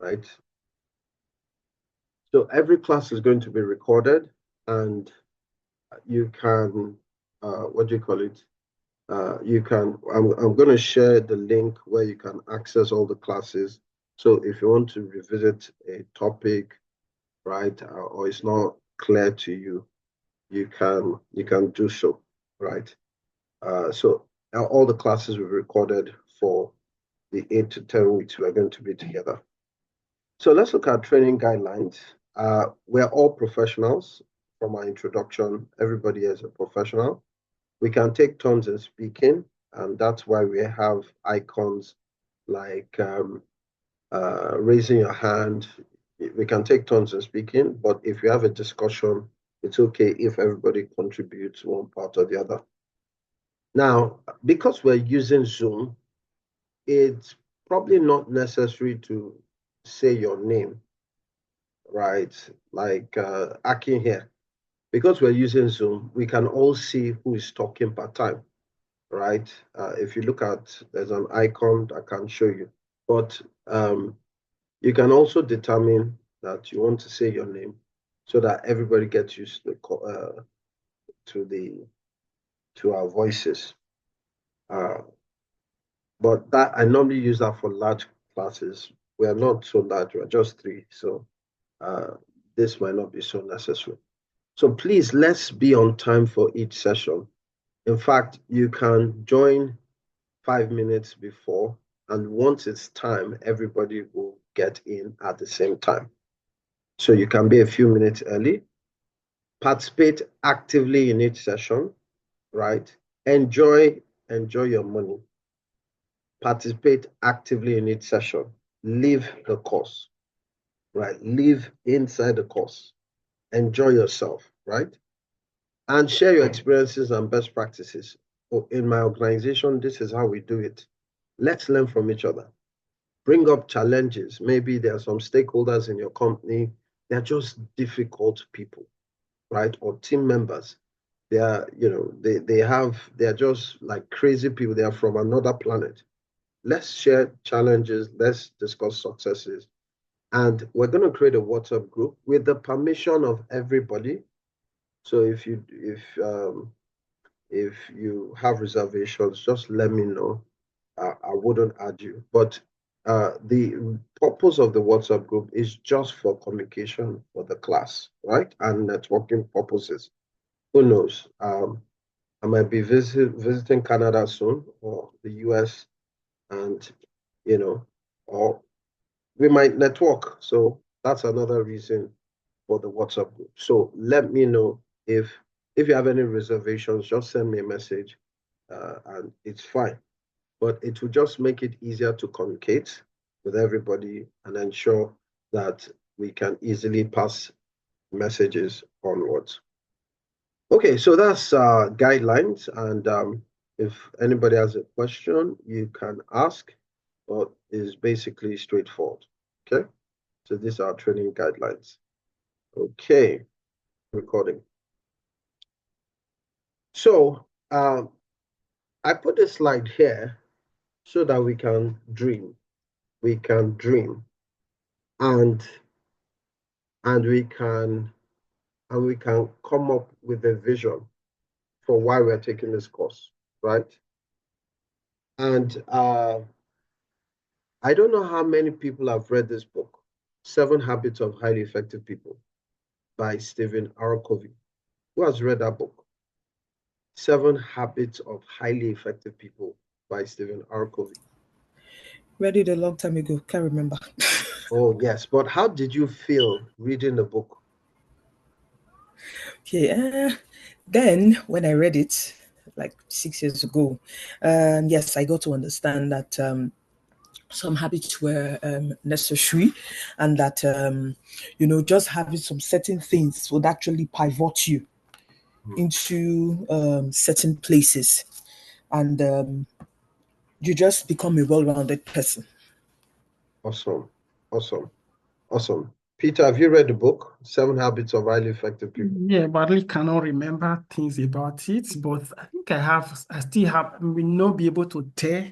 right? So every class is going to be recorded, and you can, what do you call it? You can, I'm going to share the link where you can access all the classes. So if you want to revisit a topic, right, or it's not clear to you, you can do so, right? So all the classes were recorded for the 8 to 10 weeks we're going to be together. So let's look at training guidelines. We're all professionals. From our introduction, everybody is a professional. We can take turns in speaking, and that's why we have icons like raising your hand. We can take turns in speaking, but if you have a discussion, it's okay if everybody contributes one part or the other. Now, because we're using Zoom, it's probably not necessary to say your name, right? Like Akin here. Because we're using Zoom, we can all see who is talking per time, right? If you look at, there's an icon I can show you, but you can also determine that you want to say your name so that everybody gets used to our voices. But that I normally use that for large classes. We are not so large, we're just 3, so this might not be so necessary. So please, let's be on time for each session. In fact, you can join 5 minutes before, and once it's time, everybody will get in at the same time. So you can be a few minutes early, participate actively in each session, right? Enjoy your money. Participate actively in each session. Leave the course, right? Live inside the course. Enjoy yourself, right? And share your experiences and best practices. In my organization, this is how we do it. Let's learn from each other. Bring up challenges. Maybe there are some stakeholders in your company. They're just difficult people, right? Or team members. They are, they're just like crazy people. They are from another planet. Let's share challenges. Let's discuss successes. And we're going to create a WhatsApp group with the permission of everybody. So if you have reservations, just let me know. I wouldn't add you. But the purpose of the WhatsApp group is just for communication for the class, right? And networking purposes. Who knows? I might be visiting Canada soon, or the US, and or we might network. So that's another reason for the WhatsApp group. So let me know if you have any reservations, just send me a message, and it's fine. But it will just make it easier to communicate with everybody and ensure that we can easily pass messages onwards. Okay, so that's guidelines, and if anybody has a question, you can ask, but it's basically straightforward. Okay, so these are training guidelines. Okay, recording. So I put a slide here so that we can dream. We can dream, and we can come up with a vision for why we're taking this course, right? And I don't know how many people have read this book, 7 Habits of Highly Effective People by Stephen R. Covey. Who has read that book? 7 Habits of Highly Effective People by Stephen R. Covey. Read it a long time ago, can't remember. Oh, yes. But how did you feel reading the book? Okay, then when I read it, like 6 years ago, yes, I got to understand that some habits were necessary, and that just having some certain things would actually pivot you into certain places, and you just become a well-rounded person. Awesome. Peter, have you read the book, 7 Habits of Highly Effective People? Yeah, but I really cannot remember things about it. But I think I still will not be able to tell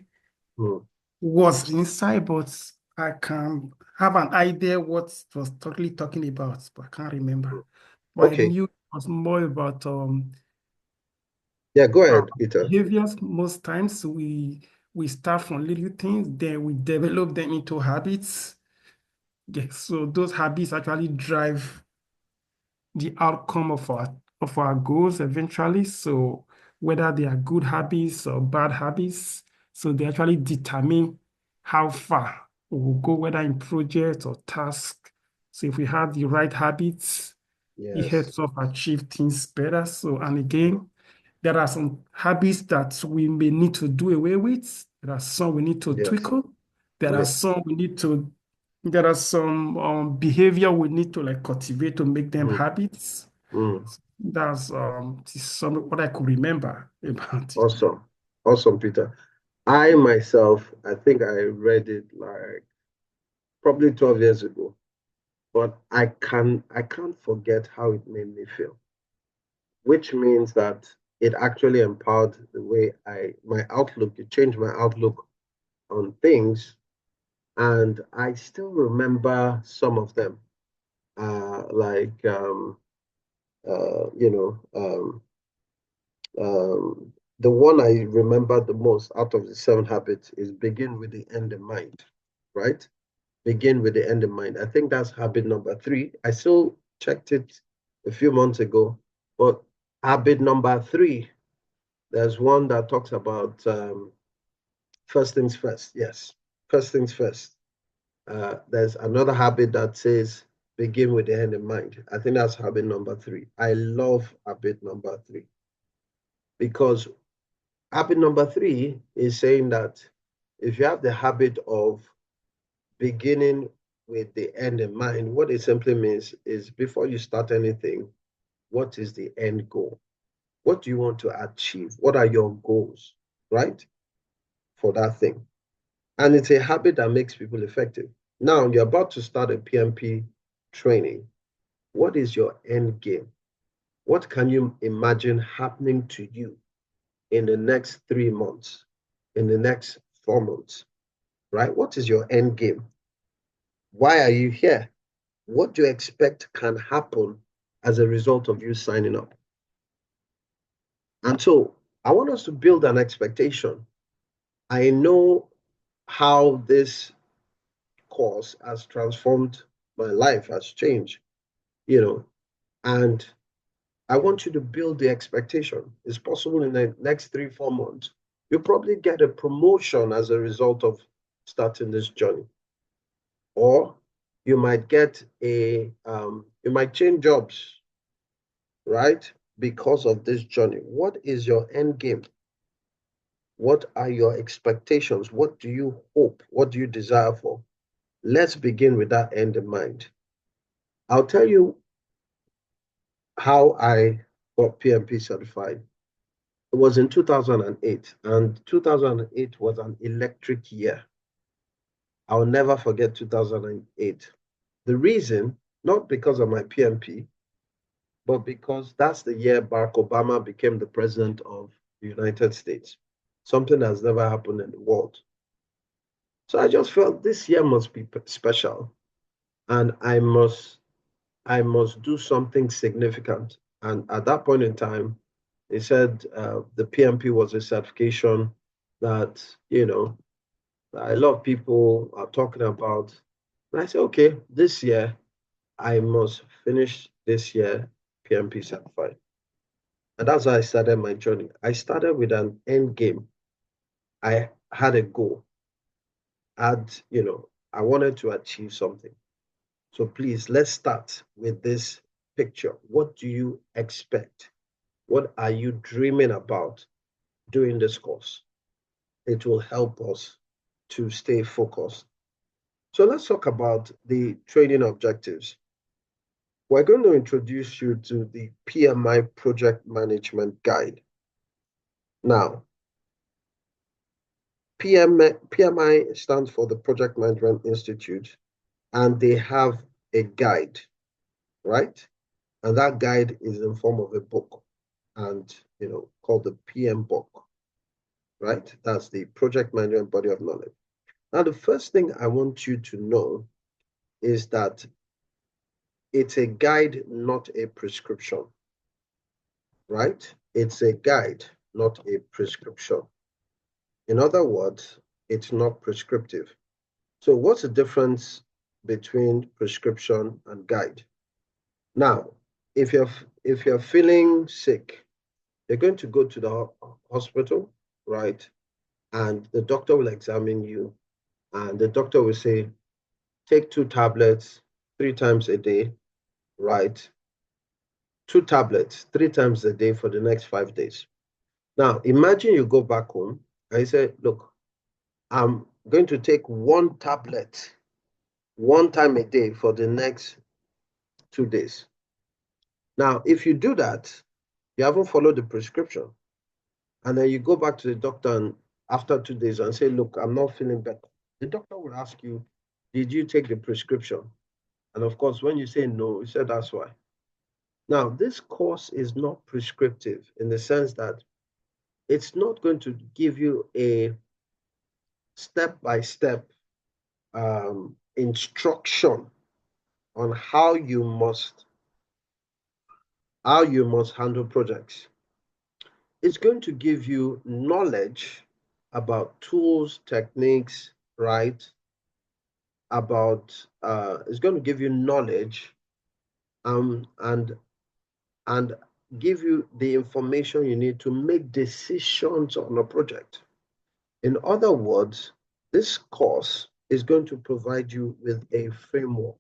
what's inside, but I can have an idea what it was totally talking about, but I can't remember. But I Okay. knew it was more about Yeah, go ahead, Peter. behaviors. Most times we start from little things, then we develop them into habits. Yeah, so those habits actually drive the outcome of our goals eventually. So whether they are good habits or bad habits, so they actually determine how far we will go, whether in project or task. So if we have the right habits, it Yes. helps us achieve things better. So, and again, there are some habits that we may need to do away with. There are some we need to Yes. tweak on. There are Yes. some we need to, there are some behavior we need to like cultivate to make them Mm. habits. Mm. That's some what I could remember about it. Awesome. Awesome, Peter. I myself, I think I read it like probably 12 years ago, but I can't forget how it made me feel, which means that it actually empowered the way my outlook, it changed my outlook on things. And I still remember some of them, like, you know, the one I remember the most out of the 7 habits is begin with the end in mind, right? Begin with the end in mind. I think that's habit number 3. I still checked it a few months ago, but habit number 3, there's one that talks about first things first. Yes, first things first. There's another habit that says begin with the end in mind. I think that's habit number 3. I love habit number 3 because habit number 3 is saying that if you have the habit of beginning with the end in mind, what it simply means is before you start anything, what is the end goal? What do you want to achieve? What are your goals, right? For that thing. And it's a habit that makes people effective. Now you're about to start a PMP training. What is your end game? What can you imagine happening to you in the next 3 months, in the next 4 months, right? What is your end game? Why are you here? What do you expect can happen as a result of you signing up? And so I want us to build an expectation. I know how this course has transformed my life, has changed, and I want you to build the expectation. It's possible in the next 3, 4 months, you'll probably get a promotion as a result of starting this journey. Or you might get you might change jobs, right? Because of this journey. What is your end game? What are your expectations? What do you hope? What do you desire for? Let's begin with that end in mind. I'll tell you how I got PMP certified. It was in 2008, and 2008 was an electric year. I'll never forget 2008. The reason, not because of my PMP, but because that's the year Barack Obama became the president of the United States, something that's never happened in the world. So I just felt this year must be special, and I must do something significant. And at that point in time, they said the PMP was a certification that, a lot of people are talking about. And I said, okay, this year, I must finish this year PMP certified. And that's how I started my journey. I started with an end game. I had a goal. I wanted to achieve something. So please, let's start with this picture. What do you expect? What are you dreaming about doing this course? It will help us to stay focused. So let's talk about the training objectives. We're going to introduce you to the PMI Project Management Guide. Now, PMI stands for the Project Management Institute, and they have a guide, right? And that guide is in form of a book, and called the PM book, right? That's the Project Management Body of Knowledge. Now, the first thing I want you to know is that it's a guide, not a prescription, right? It's a guide, not a prescription. In other words, it's not prescriptive. So what's the difference between prescription and guide? Now, if you're feeling sick, you're going to go to the hospital, right? And the doctor will examine you, and the doctor will say, take 2 tablets 3 times a day, right? 2 tablets 3 times a day for the next 5 days. Now, imagine you go back home and you say, look, I'm going to take 1 tablet 1 time a day for the next 2 days. Now, if you do that, you haven't followed the prescription. And then you go back to the doctor and after 2 days and say, look, I'm not feeling better. The doctor will ask you, did you take the prescription? And of course, when you say no, you say that's why. Now, this course is not prescriptive in the sense that it's not going to give you a step-by-step instruction on how you must handle projects. It's going to give you knowledge about tools, techniques, right? It's going to give you knowledge and give you the information you need to make decisions on a project. In other words, this course is going to provide you with a framework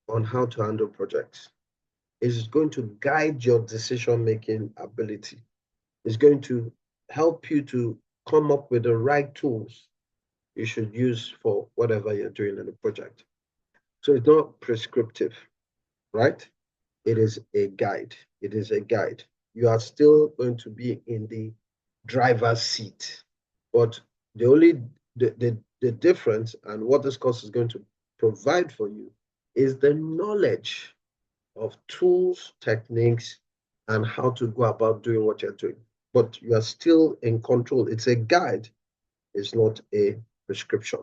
on how to handle projects. It's going to guide your decision-making ability. It's going to help you to come up with the right tools you should use for whatever you're doing in the project. So it's not prescriptive, right? It is a guide. It is a guide. You are still going to be in the driver's seat, but the difference and what this course is going to provide for you is the knowledge of tools, techniques, and how to go about doing what you're doing. But you are still in control. It's a guide. It's not a prescription.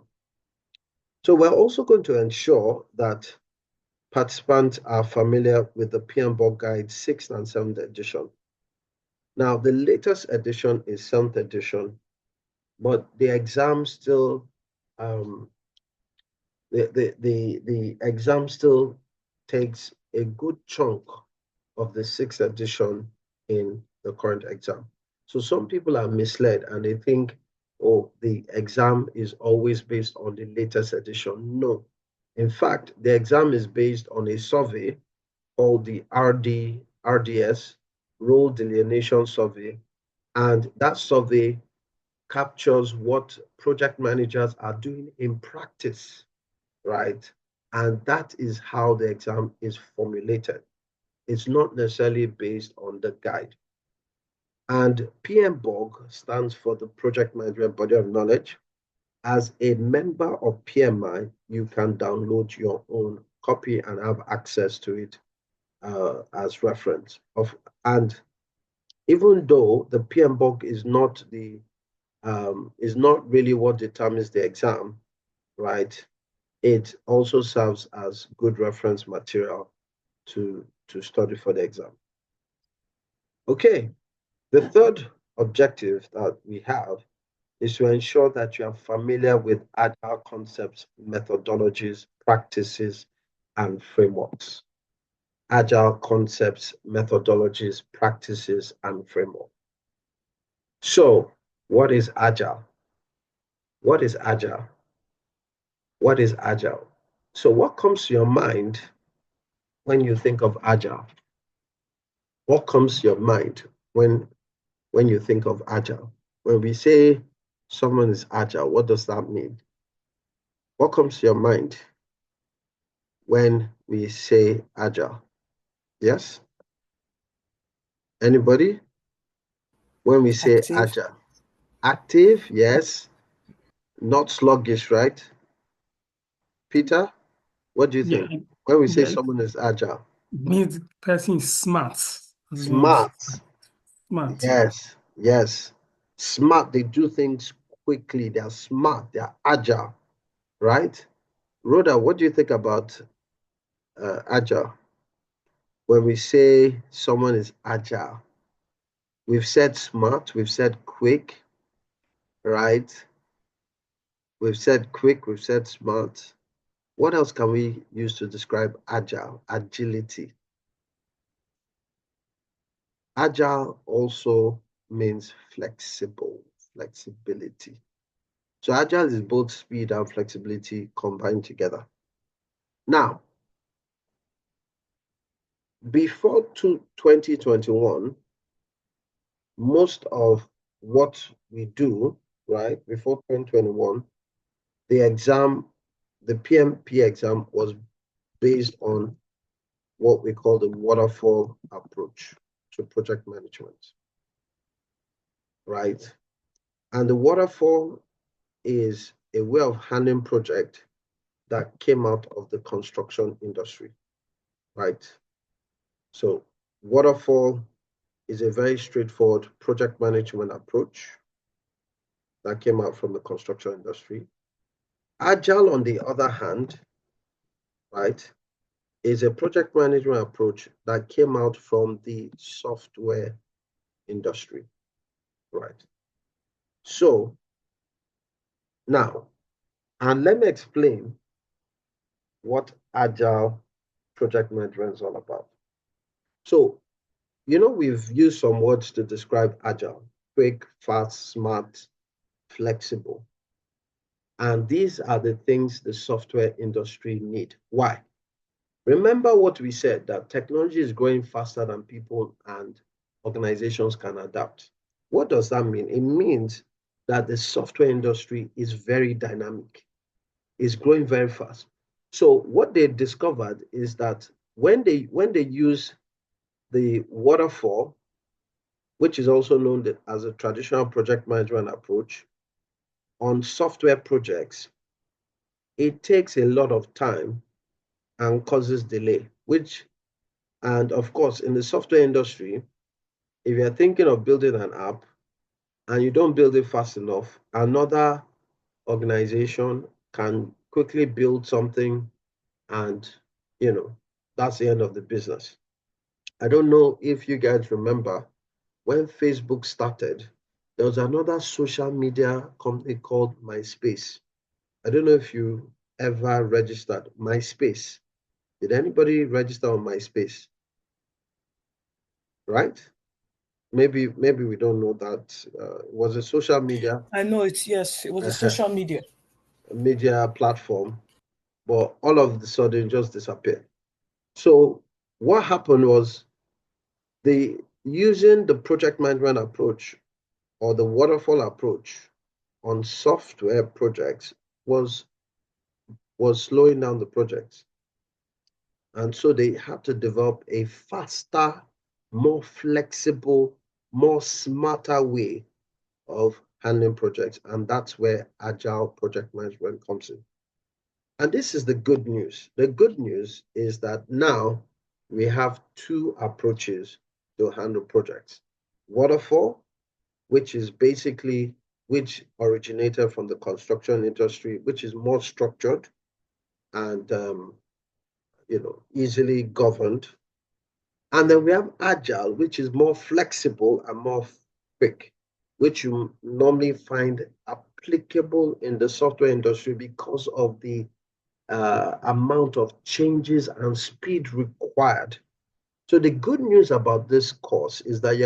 So we're also going to ensure that participants are familiar with the PMBOK Guide 6th and 7th edition. Now, the latest edition is 7th edition, but the exam still, the exam still takes a good chunk of the 6th edition in the current exam. So some people are misled and they think, oh, the exam is always based on the latest edition. No. In fact, the exam is based on a survey called the RDS, Role Delineation Survey, and that survey captures what project managers are doing in practice, right? And that is how the exam is formulated. It's not necessarily based on the guide. And PMBOK stands for the Project Management Body of Knowledge. As a member of PMI, you can download your own copy and have access to it as reference. And even though the PMBOK is not really what determines the exam, right? It also serves as good reference material to study for the exam. Okay, the third objective that we have is to ensure that you are familiar with Agile concepts, methodologies, practices, and frameworks. Agile concepts, methodologies, practices, and framework. So, what is Agile? What is Agile? What is Agile? So what comes to your mind when you think of Agile? What comes to your mind when you think of Agile? When we say someone is Agile, what does that mean? What comes to your mind when we say Agile? Yes? Anybody? When we say Active. Agile. Active, yes. Not sluggish, right? Peter, what do you think? When we say someone is Agile. It means the person is smart. Smart. Smart. Yes, yes. Smart. They do things quickly. They are smart. They are agile, right? Rhoda, what do you think about agile? When we say someone is agile, we've said smart, we've said quick, right? We've said quick, we've said smart. What else can we use to describe agile, agility? Agile also means flexible, flexibility. So agile is both speed and flexibility combined together. Now, before 2021, most of what we do, right, before 2021, the PMP exam was based on what we call the waterfall approach to project management, right? And the waterfall is a way of handling project that came out of the construction industry, right? So waterfall is a very straightforward project management approach that came out from the construction industry. Agile, on the other hand, right, is a project management approach that came out from the software industry, right? So now, and let me explain what agile project management is all about. So, we've used some words to describe agile: quick, fast, smart, flexible. And these are the things the software industry need. Why? Remember what we said, that technology is growing faster than people and organizations can adapt. What does that mean? It means that the software industry is very dynamic, is growing very fast. So what they discovered is that when they use the waterfall, which is also known as a traditional project management approach, on software projects, it takes a lot of time and causes delay, and of course, in the software industry, if you're thinking of building an app and you don't build it fast enough, another organization can quickly build something, and that's the end of the business. I don't know if you guys remember when Facebook started, there was another social media company called MySpace. I don't know if you ever registered MySpace. Did anybody register on MySpace? Right? Maybe we don't know that. It was a social media. I know it, yes. It was a social media platform, but all of a sudden just disappeared. So what happened was, using the project management approach or the waterfall approach on software projects was slowing down the projects. And so they had to develop a faster, more flexible, more smarter way of handling projects. And that's where agile project management comes in. And this is the good news. The good news is that now we have two approaches to handle projects. Waterfall, which originated from the construction industry, which is more structured and easily governed. And then we have agile, which is more flexible and more quick, which you normally find applicable in the software industry because of the amount of changes and speed required. So the good news about this course is that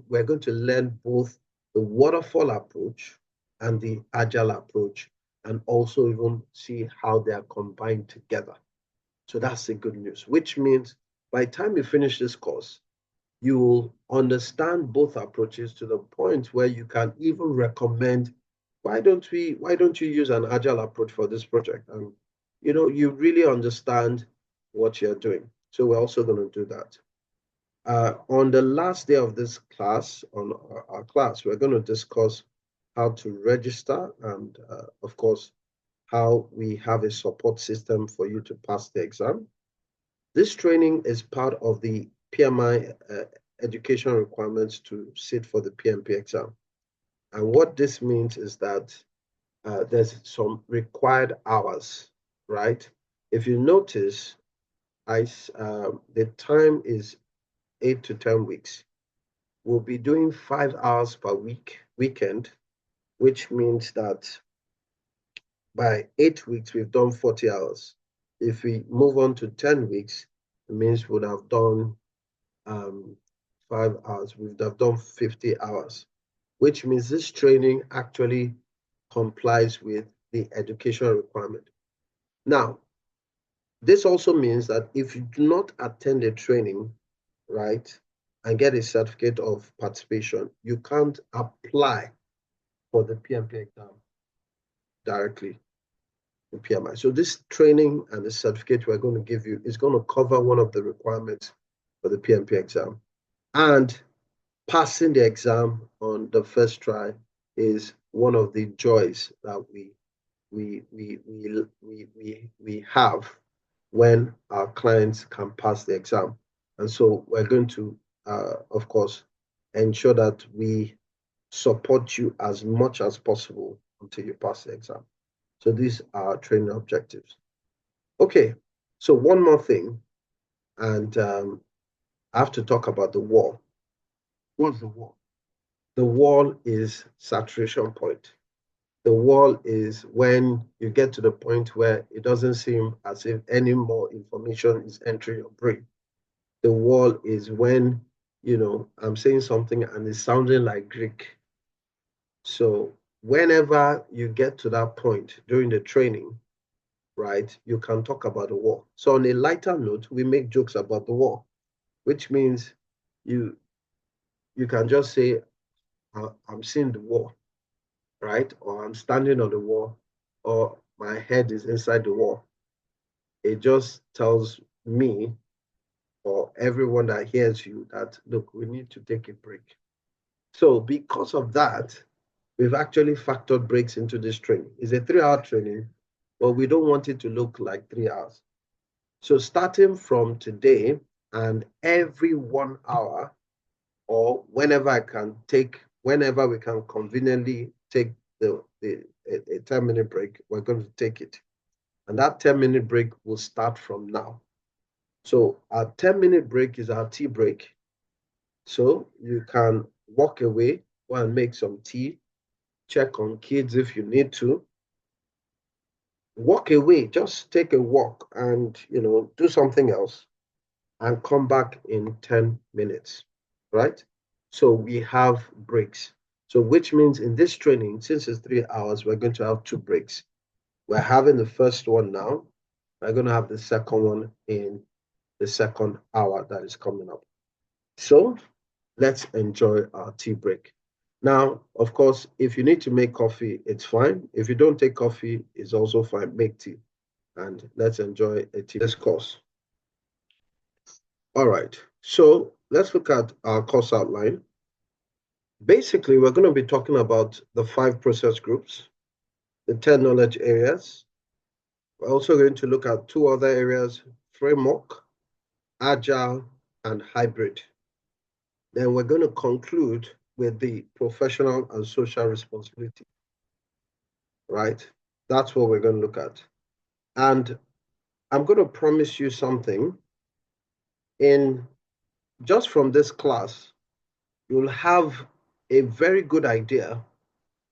we're going to learn both the waterfall approach and the agile approach, and also even see how they are combined together. So that's the good news, which means by the time you finish this course, you will understand both approaches to the point where you can even recommend, why don't you use an agile approach for this project? And you really understand what you're doing. So we're also going to do that. On the last day of this class, on our class, we're going to discuss how to register and, of course, how we have a support system for you to pass the exam. This training is part of the PMI education requirements to sit for the PMP exam. And what this means is that there's some required hours right? If you notice, the time is 8 to 10 weeks. We'll be doing 5 hours per weekend, which means that by 8 weeks, we've done 40 hours. If we move on to 10 weeks, it means we'd have done 5 hours. We'd have done 50 hours, which means this training actually complies with the educational requirement. Now, this also means that if you do not attend a training, right, and get a certificate of participation, you can't apply for the PMP exam directly in PMI. So this training and the certificate we're going to give you is going to cover one of the requirements for the PMP exam. And passing the exam on the first try is one of the joys that we have when our clients can pass the exam. And so we're going to, of course, ensure that we support you as much as possible until you pass the exam. So these are training objectives. Okay, so one more thing, and I have to talk about the wall. What's the wall? The wall is saturation point. The wall is when you get to the point where it doesn't seem as if any more information is entering your brain. The wall is when, I'm saying something and it's sounding like Greek. So whenever you get to that point during the training, right, you can talk about the war. So on a lighter note, we make jokes about the war, which means you can just say, I'm seeing the war, right? Or I'm standing on the wall, or my head is inside the wall. It just tells me or everyone that hears you that, look, we need to take a break. So because of that, we've actually factored breaks into this training. It's a 3-hour training, but we don't want it to look like 3 hours. So starting from today and every 1 hour, or whenever we can conveniently take a 10-minute break, we're going to take it. And that 10-minute break will start from now. So our 10-minute break is our tea break. So you can walk away, go and make some tea, check on kids if you need to. Walk away, just take a walk and, do something else and come back in 10 minutes, right? So we have breaks. So which means in this training, since it's 3 hours, we're going to have 2 breaks. We're having the first one now. We're going to have the second one in the second hour that is coming up. So let's enjoy our tea break. Now, of course, if you need to make coffee, it's fine. If you don't take coffee, it's also fine. Make tea. And let's enjoy a tea course. All right. So let's look at our course outline. Basically, we're going to be talking about the 5 process groups, the 10 knowledge areas. We're also going to look at 2 other areas, framework, agile, and hybrid. Then we're going to conclude with the professional and social responsibility, right? That's what we're going to look at. And I'm going to promise you something. Just from this class, you'll have a very good idea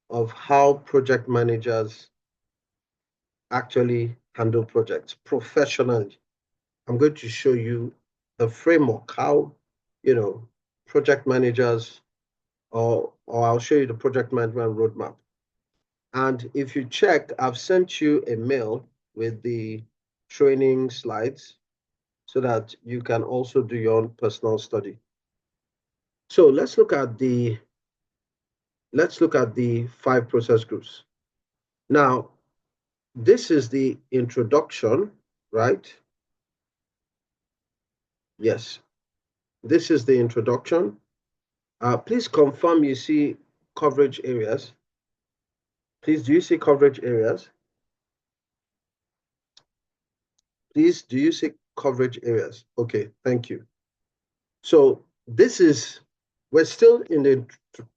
of how project managers actually handle projects professionally. I'm going to show you the framework, how, project managers, or I'll show you the project management roadmap. And if you check, I've sent you a mail with the training slides so that you can also do your own personal study. So let's look at the 5 process groups. Now, this is the introduction, right? Yes, this is the introduction. Please confirm you see coverage areas. Please, do you see coverage areas? Please, do you see coverage areas? Okay, thank you. So we're still in the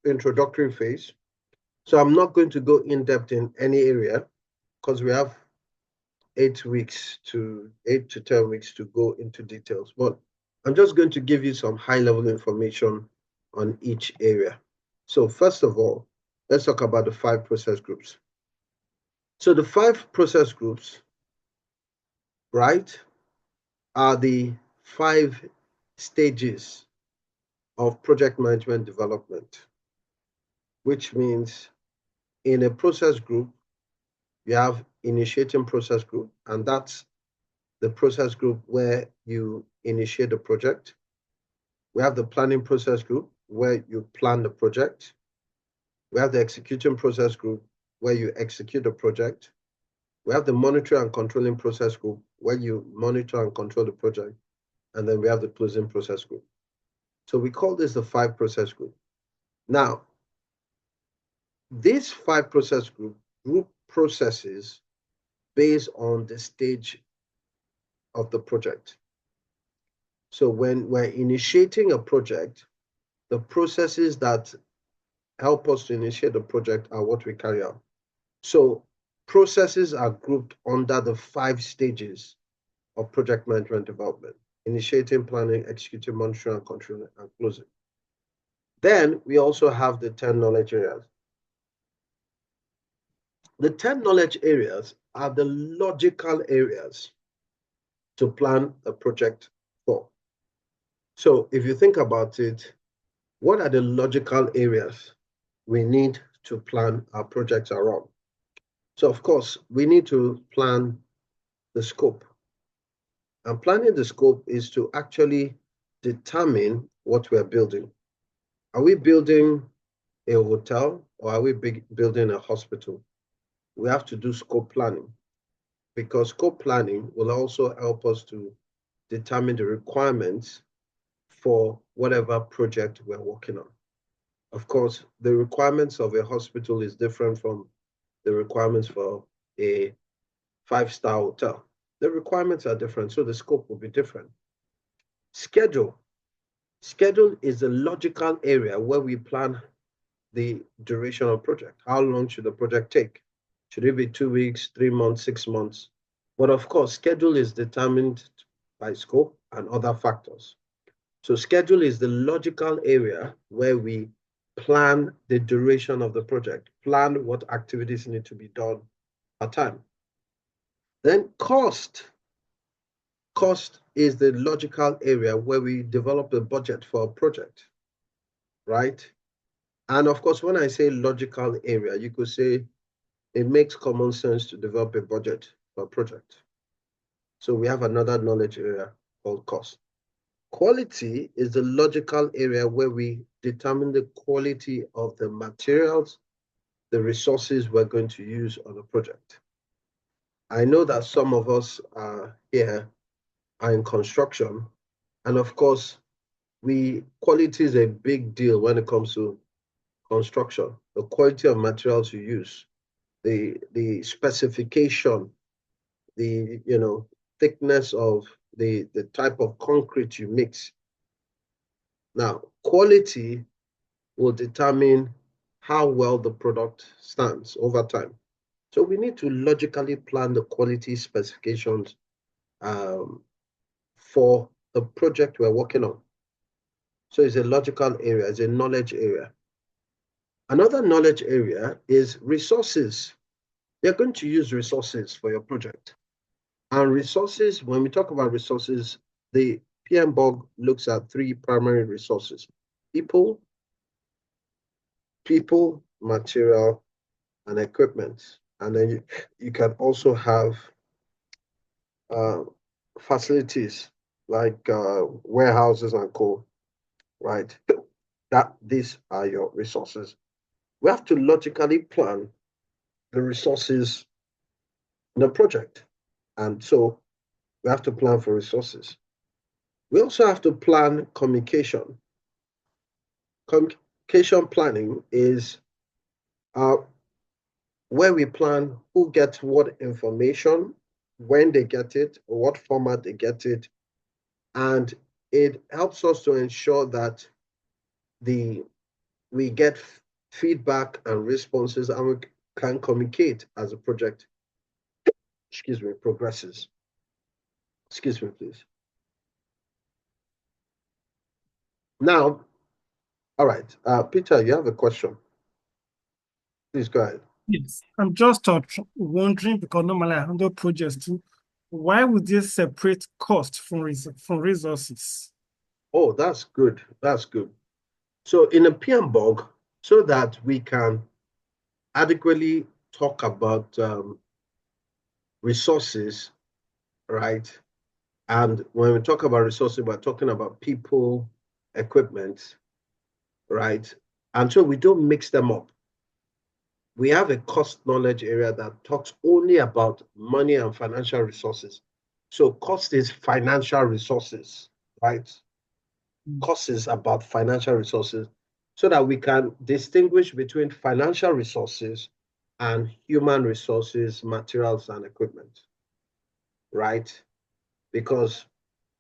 introductory phase. So I'm not going to go in depth in any area because we have 8 to 10 weeks to go into details, but I'm just going to give you some high-level information on each area. So first of all, let's talk about the 5 process groups. So the 5 process groups, right, are the 5 stages of project management development, which means in a process group, you have initiating process group, and that's the process group where you initiate the project. We have the planning process group where you plan the project. We have the executing process group where you execute the project. We have the monitoring and controlling process group where you monitor and control the project. And then we have the closing process group. So we call this the 5 process group. Now, these 5 process group processes based on the stage of the project. So when we're initiating a project, the processes that help us to initiate the project are what we carry out. So processes are grouped under the 5 stages of project management development: initiating, planning, executing, monitoring, and controlling, and closing. Then we also have the 10 knowledge areas. The 10 knowledge areas are the logical areas to plan a project for. So if you think about it, what are the logical areas we need to plan our projects around? So of course, we need to plan the scope. And planning the scope is to actually determine what we're building. Are we building a hotel or are we building a hospital? We have to do scope planning, because scope planning will also help us to determine the requirements for whatever project we're working on. Of course, the requirements of a hospital is different from the requirements for a 5-star hotel. The requirements are different, so the scope will be different. Schedule. Schedule is the logical area where we plan the duration of project. How long should the project take? Should it be 2 weeks, 3 months, 6 months? But of course, schedule is determined by scope and other factors. So schedule is the logical area where we plan the duration of the project, plan what activities need to be done at time. Then cost. Cost is the logical area where we develop a budget for a project, right? And of course, when I say logical area, you could say it makes common sense to develop a budget for a project. So we have another knowledge area called cost. Quality is the logical area where we determine the quality of the materials, the resources we're going to use on a project. I know that some of us here are in construction, and of course, quality is a big deal when it comes to construction. The quality of materials you use, the specification, the thickness of the type of concrete you mix. Now, quality will determine how well the product stands over time. So we need to logically plan the quality specifications for the project we're working on. So it's a logical area, it's a knowledge area. Another knowledge area is resources. You're going to use resources for your project. And resources, when we talk about resources, the PMBOK looks at 3 primary resources: people, material, and equipment. And then you can also have facilities like warehouses and co, right? These are your resources. We have to logically plan the resources in the project. And so we have to plan for resources. We also have to plan communication. Communication planning is where we plan who gets what information, when they get it, or what format they get it. And it helps us to ensure that we get feedback and responses, and we can communicate as a project progresses. Excuse me, please. Now, all right, Peter, you have a question. Please go ahead. Yes, I'm just wondering, because normally I handle projects too, why would they separate cost from resources? Oh, that's good. That's good. So in a PMBOK, so that we can adequately talk about resources, right? And when we talk about resources, we're talking about people, equipment, right? And so we don't mix them up. We have a cost knowledge area that talks only about money and financial resources. So cost is financial resources, right? Cost is about financial resources, so that we can distinguish between financial resources and human resources, materials, and equipment, right? Because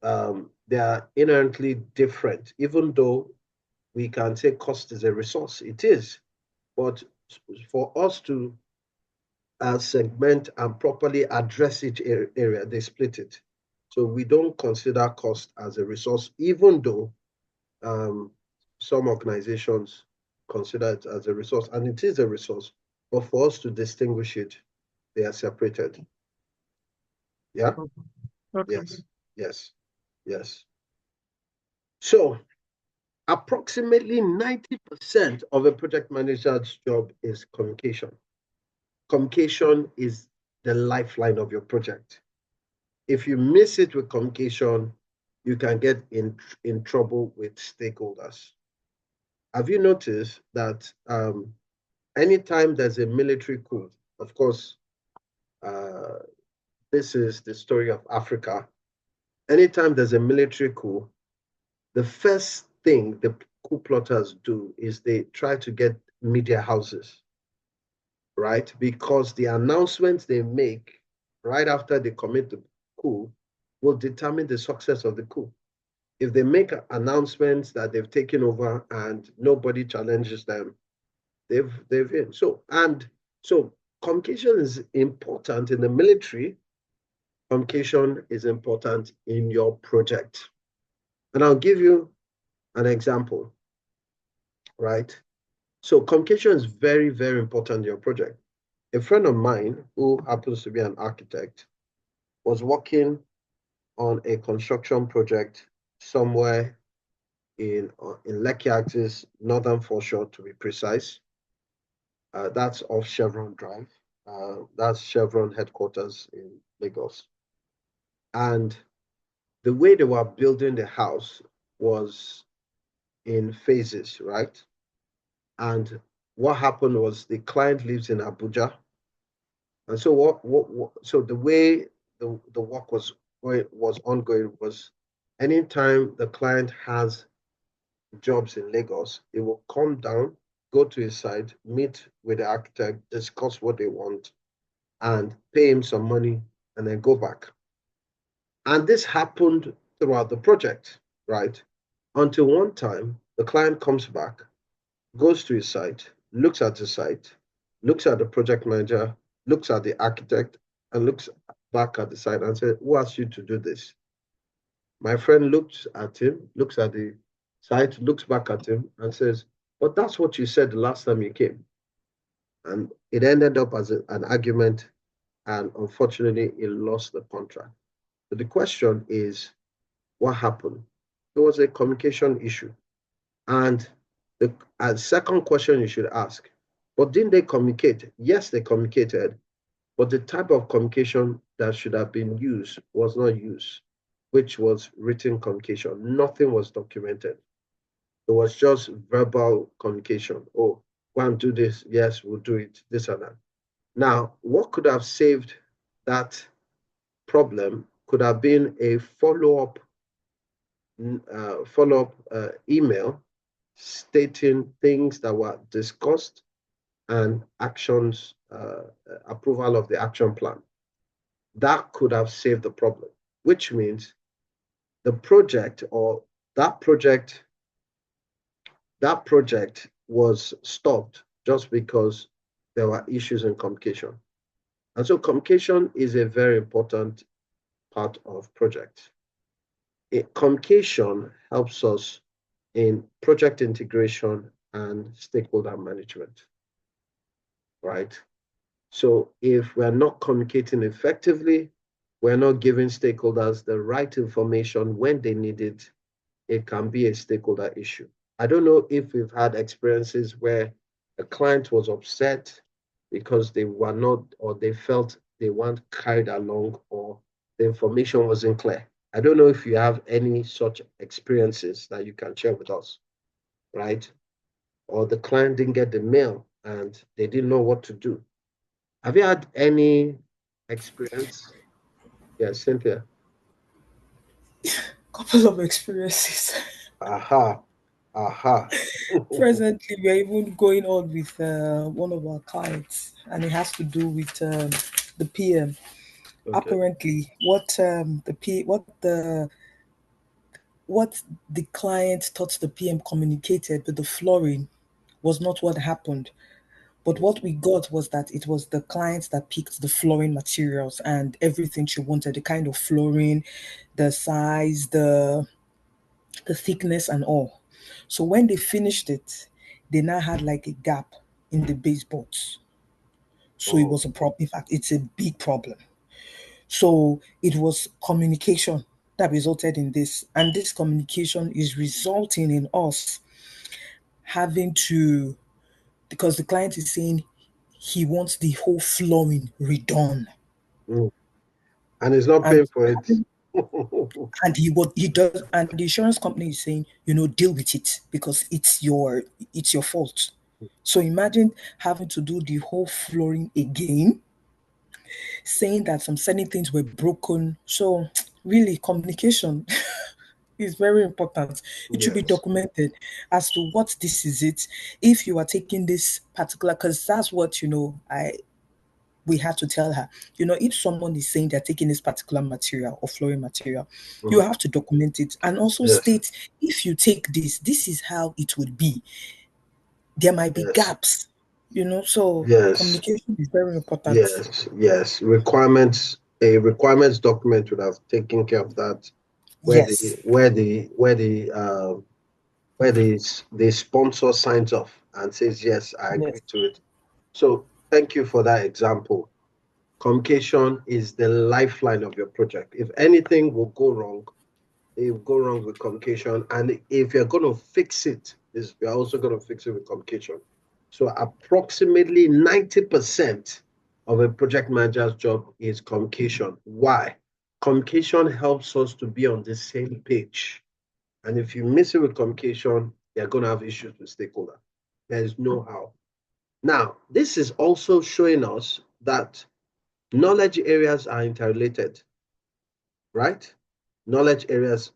they are inherently different, even though we can say cost is a resource. It is, but for us to segment and properly address each area, they split it. So we don't consider cost as a resource, even though some organizations consider it as a resource, and it is a resource, but for us to distinguish it, they are separated. Yeah? Okay. Yes, yes, yes. So approximately 90% of a project manager's job is communication. Communication is the lifeline of your project. If you miss it with communication, you can get in trouble with stakeholders. Have you noticed that anytime there's a military coup, of course, this is the story of Africa. Anytime there's a military coup, the first thing the coup plotters do is they try to get media houses, right? Because the announcements they make right after they commit the coup will determine the success of the coup. If they make announcements that they've taken over and nobody challenges them, they've in. So communication is important in the military. Communication is important in your project. And I'll give you an example, right? So communication is very, very important in your project. A friend of mine who happens to be an architect was working on a construction project somewhere in Lekki Axis, Northern Foreshore to be precise. That's off Chevron Drive. That's Chevron headquarters in Lagos. And the way they were building the house was in phases, right? And what happened was the client lives in Abuja. And so so the way the work was ongoing was anytime the client has jobs in Lagos, it will come down, go to his site, meet with the architect, discuss what they want, and pay him some money, and then go back. And this happened throughout the project, right? Until one time, the client comes back, goes to his site, looks at the site, looks at the project manager, looks at the architect, and looks back at the site and says, "Who asked you to do this?" My friend looks at him, looks at the site, looks back at him, and says, "But that's what you said the last time you came." And it ended up as an argument, and unfortunately, he lost the contract. So the question is, what happened? There was a communication issue. And the second question you should ask, but didn't they communicate? Yes, they communicated, but the type of communication that should have been used was not used, which was written communication. Nothing was documented. It was just verbal communication. Oh, go and do this. Yes, we'll do it. This and that. Now, what could have saved that problem could have been a follow-up email stating things that were discussed and actions, approval of the action plan. That could have saved the problem, which means the project or that project was stopped just because there were issues in communication. And so communication is a very important part of project. Communication helps us in project integration and stakeholder management, right? So if we're not communicating effectively, we're not giving stakeholders the right information when they need it, it can be a stakeholder issue. I don't know if we've had experiences where a client was upset because they were not, or they felt they weren't carried along, or the information wasn't clear. I don't know if you have any such experiences that you can share with us, right? Or the client didn't get the mail and they didn't know what to do. Have you had any experience? Yes, Cynthia. Couple of experiences. Aha, aha. Presently, we are even going on with one of our clients, and it has to do with the PM. Okay. Apparently, what the client thought the PM communicated with the flooring was not what happened. But what we got was that it was the client that picked the flooring materials and everything she wanted, the kind of flooring, the size, the thickness and all. So when they finished it, they now had like a gap in the baseboards. So it was a problem. In fact, it's a big problem. So it was communication that resulted in this. And this communication is resulting in us having to, because the client is saying he wants the whole flooring redone. Mm. And it's not And paying for it. and he does, and the insurance company is saying, deal with it because it's your fault. So imagine having to do the whole flooring again, saying that some certain things were broken. So really, communication is very important. It should be Yes, documented as to what this is it. If you are taking this particular, because that's what we had to tell her, if someone is saying they're taking this particular material or flooring material, you have to document it and also yes, state, if you take this is how it would be. There might be yes, gaps, so yes, communication is very important. yes, yes. A requirements document would have taken care of that, where Yes. the sponsor signs off and says, yes, I agree Yes. to it. So thank you for that example. Communication is the lifeline of your project. If anything will go wrong, it will go wrong with communication. And if you're going to fix it, you're also going to fix it with communication. So approximately 90% of a project manager's job is communication. Why? Communication helps us to be on the same page. And if you miss it with communication, you're going to have issues with stakeholder. There is no how. Now, this is also showing us that knowledge areas are interrelated, right? Knowledge areas,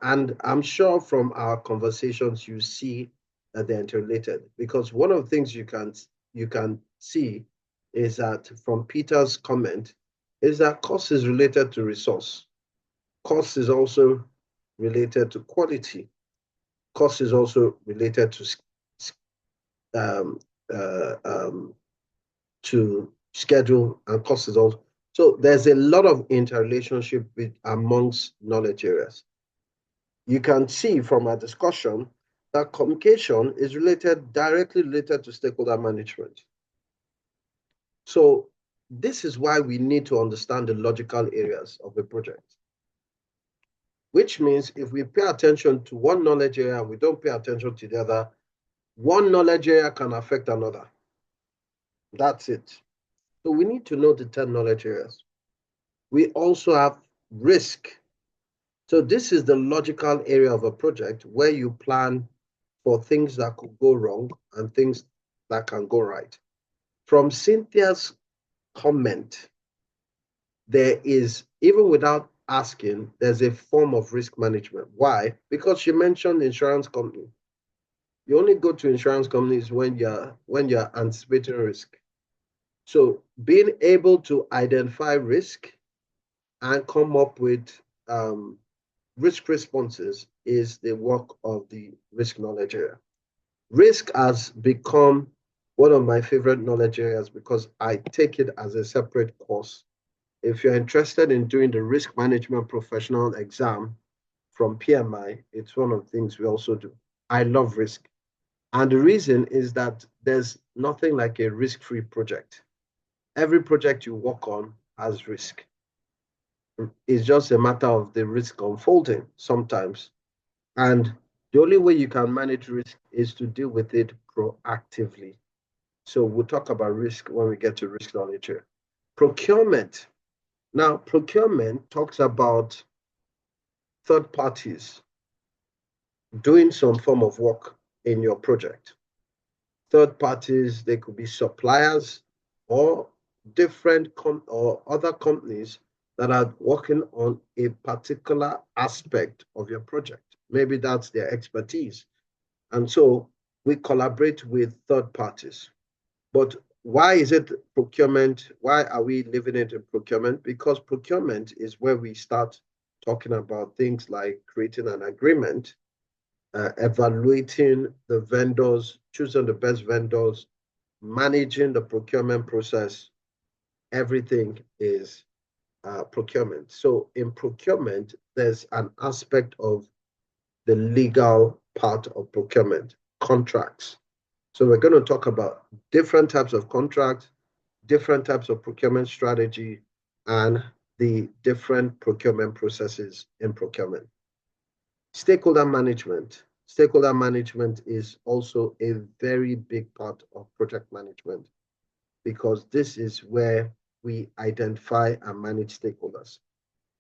and I'm sure from our conversations you see that they're interrelated, because one of the things you can see is that from Peter's comment is that cost is related to resource. Cost is also related to quality. Cost is also related um, uh, um, to schedule, and cost is also. So there's a lot of interrelationship amongst knowledge areas. You can see from our discussion that communication is directly related to stakeholder management. So this is why we need to understand the logical areas of a project. Which means if we pay attention to one knowledge area, we don't pay attention to the other, one knowledge area can affect another. That's it. So we need to know the 10 knowledge areas. We also have risk. So this is the logical area of a project where you plan for things that could go wrong and things that can go right. From Cynthia's comment, there is, even without asking, there's a form of risk management. Why? Because she mentioned insurance company. You only go to insurance companies when you're anticipating risk. So being able to identify risk and come up with risk responses is the work of the risk knowledge area. Risk has become one of my favorite knowledge areas because I take it as a separate course. If you're interested in doing the risk management professional exam from PMI, it's one of the things we also do. I love risk. And the reason is that there's nothing like a risk-free project. Every project you work on has risk. It's just a matter of the risk unfolding sometimes. And the only way you can manage risk is to deal with it proactively. So we'll talk about risk when we get to risk knowledge here. Procurement. Now, procurement talks about third parties doing some form of work in your project. Third parties, they could be suppliers or different or other companies that are working on a particular aspect of your project. Maybe that's their expertise. And so we collaborate with third parties. But why is it procurement? Why are we leaving it in procurement? Because procurement is where we start talking about things like creating an agreement, evaluating the vendors, choosing the best vendors, managing the procurement process. Everything is procurement. So in procurement, there's an aspect of the legal part of procurement, contracts. So we're going to talk about different types of contracts, different types of procurement strategy, and the different procurement processes in procurement. Stakeholder management. Stakeholder management is also a very big part of project management because this is where we identify and manage stakeholders.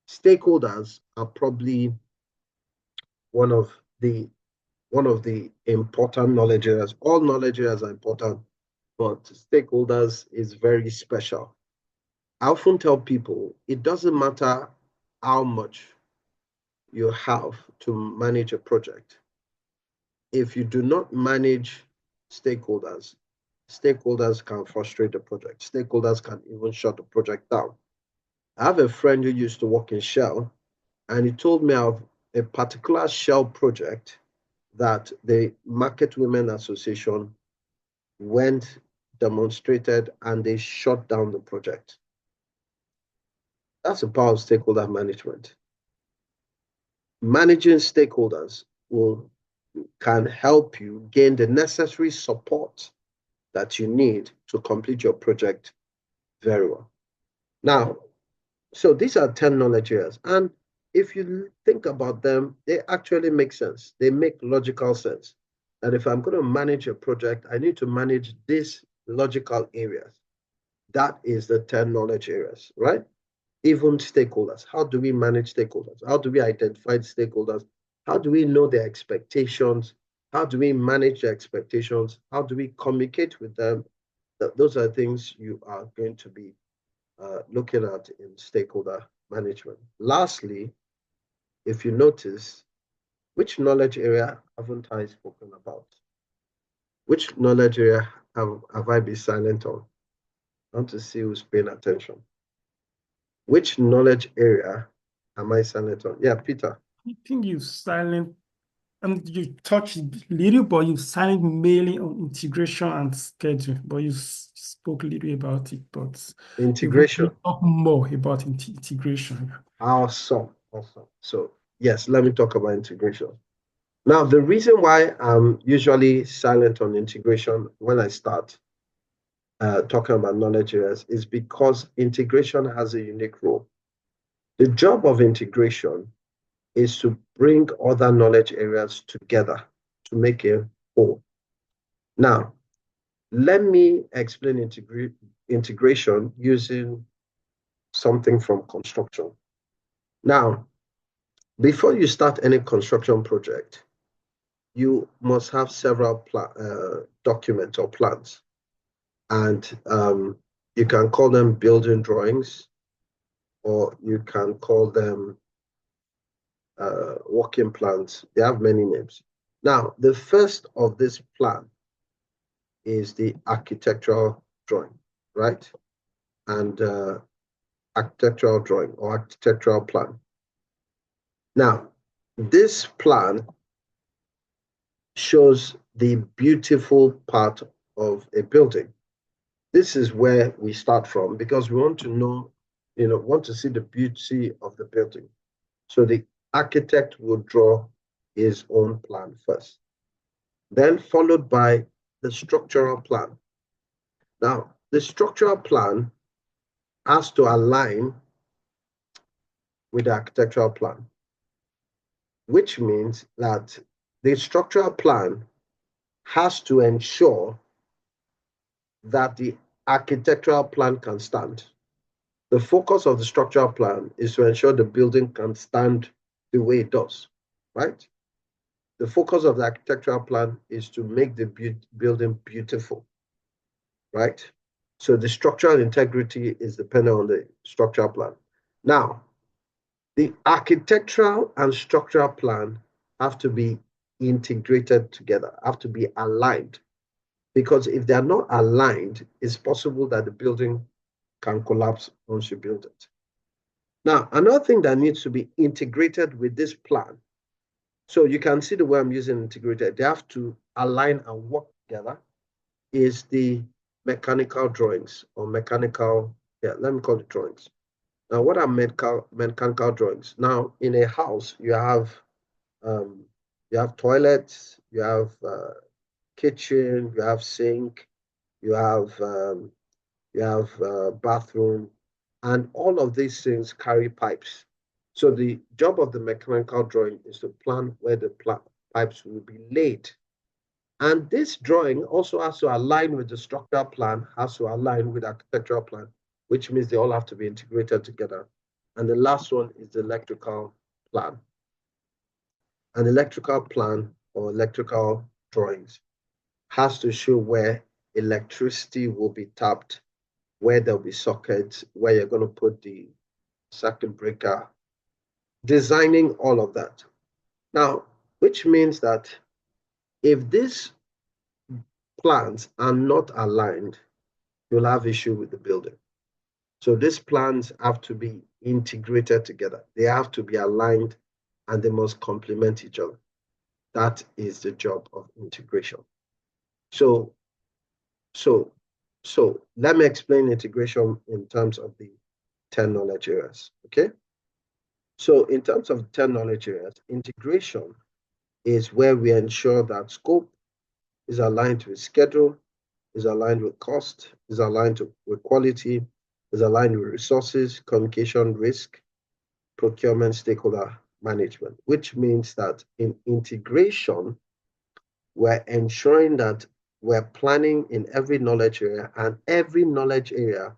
Stakeholders are probably one of the important knowledge areas. All knowledge areas are important, but stakeholders is very special. I often tell people it doesn't matter how much you have to manage a project. If you do not manage stakeholders, stakeholders can frustrate the project. Stakeholders can even shut the project down. I have a friend who used to work in Shell, and he told me of a particular Shell project that the Market Women Association went, demonstrated, and they shut down the project. That's the power of stakeholder management. Managing stakeholders can help you gain the necessary support that you need to complete your project very well. Now, so these are 10 knowledge areas. And if you think about them, they actually make sense. They make logical sense. And if I'm going to manage a project, I need to manage these logical areas. That is the 10 knowledge areas, right? Even stakeholders. How do we manage stakeholders? How do we identify stakeholders? How do we know their expectations? How do we manage their expectations? How do we communicate with them? Those are things you are going to be looking at in stakeholder management. Lastly, if you notice, which knowledge area haven't I spoken about? Which knowledge area have I been silent on? I want to see who's paying attention. Which knowledge area am I silent on? Yeah, Peter. I think you silent, and you touched little, but you silent mainly on integration and schedule. But you spoke a little about it, but Integration. talk more about integration. Awesome. So yes, let me talk about integration. Now, the reason why I'm usually silent on integration when I start talking about knowledge areas is because integration has a unique role. The job of integration is to bring other knowledge areas together to make a whole. Now, let me explain integration using something from construction. Now, before you start any construction project, you must have several documents or plans. And you can call them building drawings, or you can call them working plans. They have many names. Now, the first of this plan is the architectural drawing, right? And architectural drawing or architectural plan. Now, this plan shows the beautiful part of a building. This is where we start from because we want to know, want to see the beauty of the building. So the architect will draw his own plan first, then followed by the structural plan. Now, the structural plan has to align with the architectural plan, which means that the structural plan has to ensure that the architectural plan can stand. The focus of the structural plan is to ensure the building can stand the way it does, right? The focus of the architectural plan is to make the building beautiful, right? So the structural integrity is dependent on the structural plan. Now, the architectural and structural plan have to be integrated together, have to be aligned. Because if they are not aligned, it's possible that the building can collapse once you build it. Now, another thing that needs to be integrated with this plan, so you can see the way I'm using integrated, they have to align and work together, is the mechanical drawings or mechanical, let me call it drawings. Now, what are mechanical drawings? Now, in a house, you have toilets, you have kitchen, you have sink, you have bathroom, and all of these things carry pipes. So the job of the mechanical drawing is to plan where the pipes will be laid. And this drawing also has to align with the structural plan, has to align with the architectural plan, which means they all have to be integrated together. And the last one is the electrical plan. An electrical plan or electrical drawings has to show where electricity will be tapped, where there'll be sockets, where you're going to put the circuit breaker, designing all of that. Now, which means that if these plans are not aligned, you'll have issue with the building. So these plans have to be integrated together. They have to be aligned and they must complement each other. That is the job of integration. So let me explain integration in terms of the 10 knowledge areas, okay? So in terms of 10 knowledge areas, integration is where we ensure that scope is aligned with schedule, is aligned with cost, is aligned with quality, is aligned with resources, communication, risk, procurement, stakeholder management, which means that in integration, we're ensuring that we're planning in every knowledge area, and every knowledge area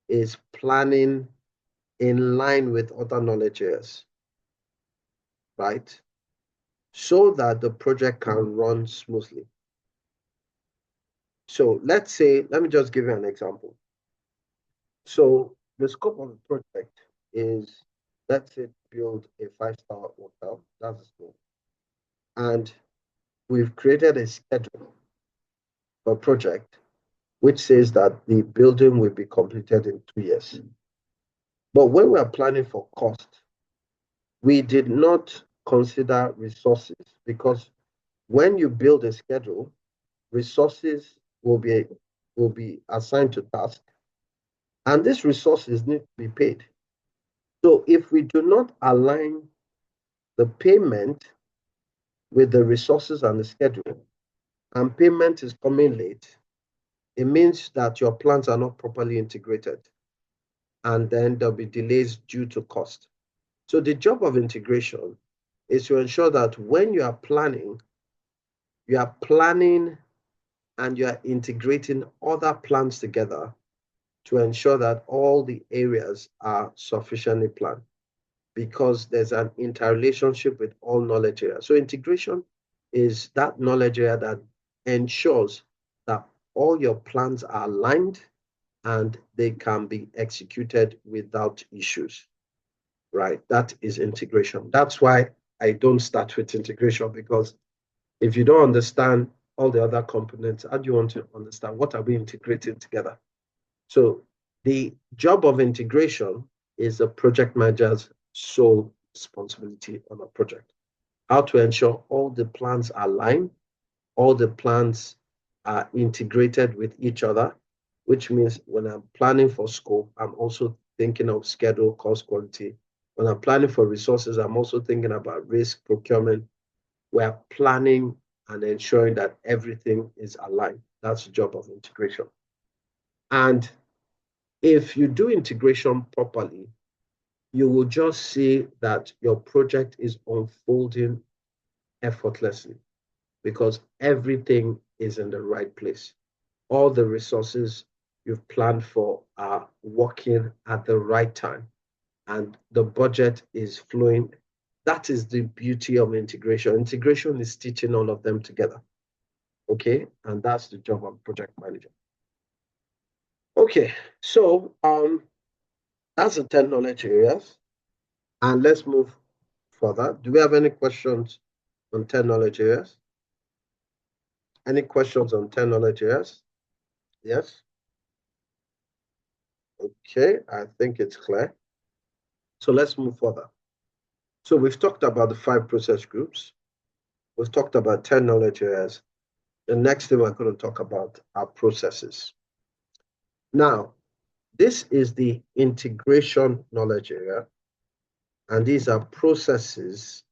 is planning in line with other knowledge areas, right? So that the project can run smoothly. So let me just give you an example. So the scope of the project is, let's say, build a 5-star hotel. That's the scope. And we've created a schedule for project which says that the building will be completed in 2 years. But when we are planning for cost, we did not consider resources, because when you build a schedule, resources will be assigned to tasks, and these resources need to be paid. So if we do not align the payment with the resources and the schedule, and payment is coming late, it means that your plans are not properly integrated, and then there'll be delays due to cost. So the job of integration is to ensure that when you are planning and you are integrating other plans together to ensure that all the areas are sufficiently planned, because there's an interrelationship with all knowledge areas. So integration is that knowledge area that ensures that all your plans are aligned and they can be executed without issues, right? That is integration. That's why I don't start with integration, because if you don't understand all the other components, how do you want to understand what are we integrating together? So the job of integration is the project manager's sole responsibility on a project. How to ensure all the plans are aligned, all the plans are integrated with each other, which means when I'm planning for scope, I'm also thinking of schedule, cost, quality. When I'm planning for resources, I'm also thinking about risk, procurement. We're planning and ensuring that everything is aligned. That's the job of integration. And if you do integration properly, you will just see that your project is unfolding effortlessly because everything is in the right place. All the resources you've planned for are working at the right time and the budget is flowing. That is the beauty of integration. Integration is stitching all of them together. Okay, and that's the job of project manager. Okay, so that's the 10 knowledge areas. And let's move further. Do we have any questions on 10 knowledge areas? Any questions on 10 knowledge areas? Yes? Okay, I think it's clear. So let's move further. So we've talked about the 5 process groups. We've talked about 10 knowledge areas. The next thing we're going to talk about are processes. Now, this is the integration knowledge area, and these are processes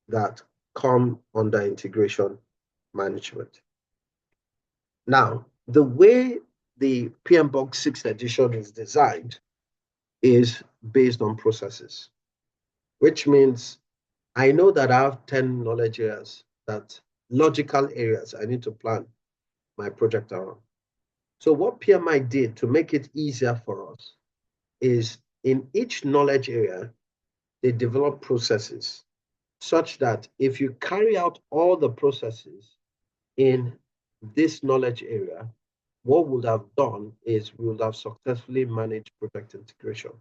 that come under integration management. Now, the way the PMBOK 6th edition is designed is based on processes, which means I know that I have 10 knowledge areas, that logical areas I need to plan my project around. So what PMI did to make it easier for us is in each knowledge area, they develop processes such that if you carry out all the processes in this knowledge area, what we would have done is we would have successfully managed project integration.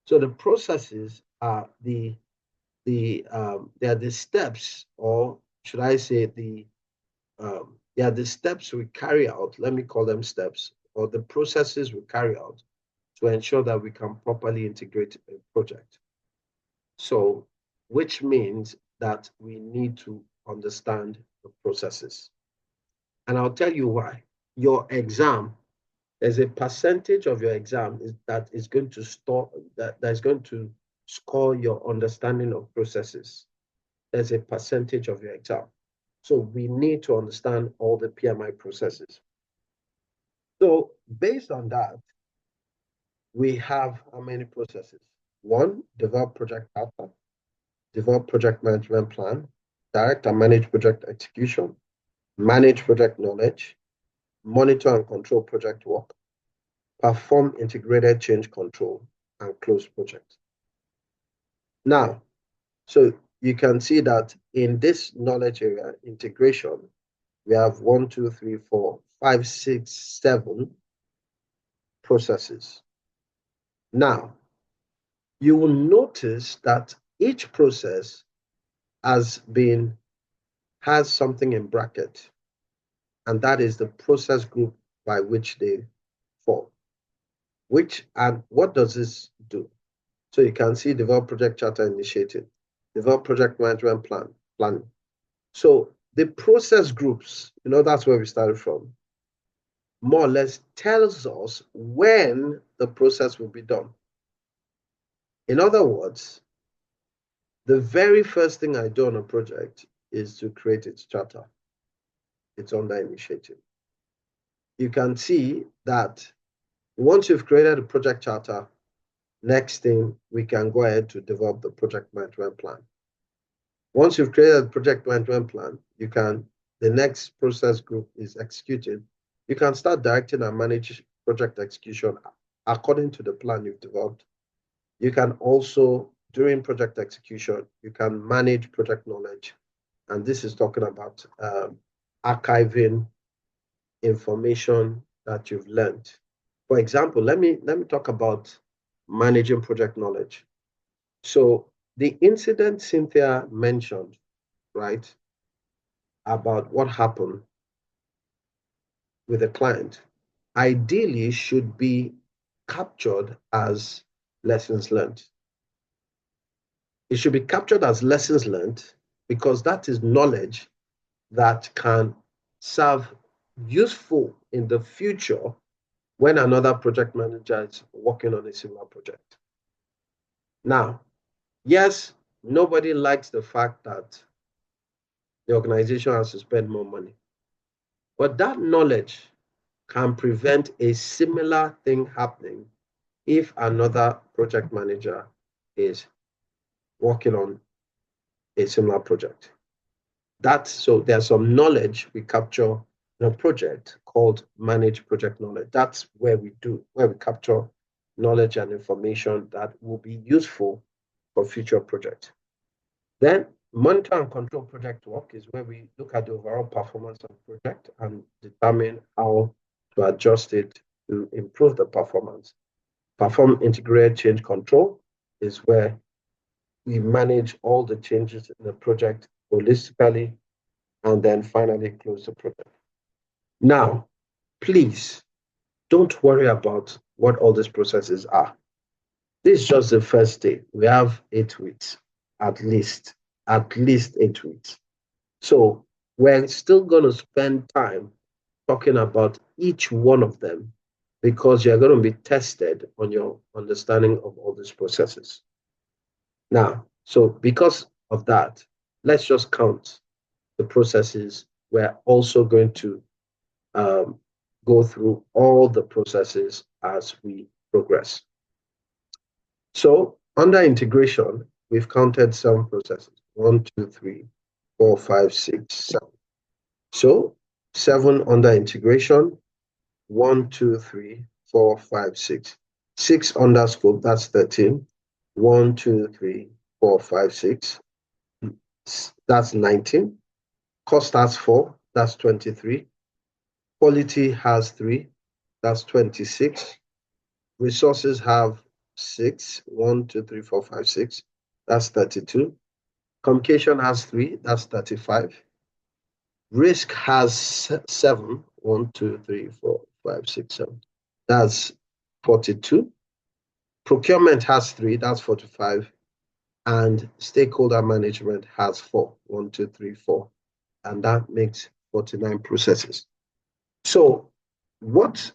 So the processes are they are the steps, or should I say they are the steps we carry out. Let me call them steps, or the processes we carry out to ensure that we can properly integrate a project. So, which means that we need to understand the processes. And I'll tell you why. Your exam, there's a percentage of your exam that is going to score your understanding of processes. There's a percentage of your exam. So we need to understand all the PMI processes. So based on that, we have how many processes? 1, develop project outcome, develop project management plan, direct and manage project execution, manage project knowledge, monitor and control project work, perform integrated change control, and close project. Now, so you can see that in this knowledge area, integration, we have 1, 2, 3, 4, 5, 6, 7 processes. Now, you will notice that each process has something in bracket, and that is the process group by which they fall. And what does this do? So you can see develop project charter initiative, develop project management planning. So the process groups, that's where we started from, more or less tells us when the process will be done. In other words, the very first thing I do on a project is to create its charter. It's under initiative. You can see that once you've created a project charter, next thing we can go ahead to develop the project management plan. Once you've created a project management plan, the next process group is executed. You can start directing and manage project execution according to the plan you've developed. You can also, during project execution, you can manage project knowledge. And this is talking about archiving information that you've learned. For example, let me talk about managing project knowledge. So the incident Cynthia mentioned, right, about what happened with the client, ideally should be captured as lessons learned. It should be captured as lessons learned because that is knowledge that can serve useful in the future when another project manager is working on a similar project. Now, yes, nobody likes the fact that the organization has to spend more money, but that knowledge can prevent a similar thing happening if another project manager is working on a similar project. So there's some knowledge we capture in a project called managed project knowledge. That's where we capture knowledge and information that will be useful for future projects. Then monitor and control project work is where we look at the overall performance of the project and determine how to adjust it to improve the performance. Perform integrated change control is where we manage all the changes in the project holistically and then finally close the project. Now, please don't worry about what all these processes are. This is just the first day. We have 8 weeks, at least 8 weeks. So we're still going to spend time talking about each one of them because you're going to be tested on your understanding of all these processes. Now, so because of that, let's just count the processes. We're also going to go through all the processes as we progress. So under integration, we've counted 7 processes. 1, 2, 3, 4, 5, 6, 7. So 7 under integration, 1, 2, 3, 4, 5, 6. 6 under scope, that's 13. 1, 2, 3, 4, 5, 6. That's 19. Cost has 4, that's 23. Quality has 3, that's 26. Resources have 6, 1, 2, 3, 4, 5, 6, that's 32. Communication has 3, that's 35. Risk has 7, 1, 2, 3, 4, 5, 6, 7, that's 42. Procurement has 3, that's 45. And stakeholder management has 4, 1, 2, 3, 4. And that makes 49 processes. So what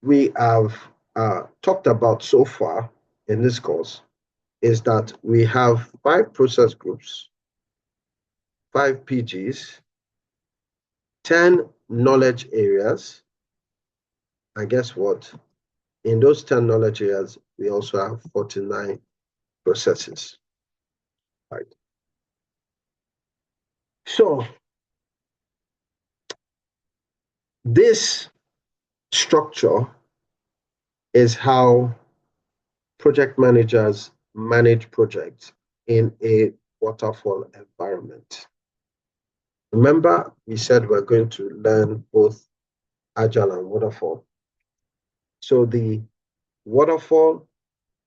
we have talked about so far in this course is that we have 5 process groups, 5 PGs, 10 knowledge areas. And guess what? In those 10 knowledge areas, we also have 49 processes. Right. So this structure is how project managers manage projects in a waterfall environment. Remember, we said we're going to learn both Agile and Waterfall. So the Waterfall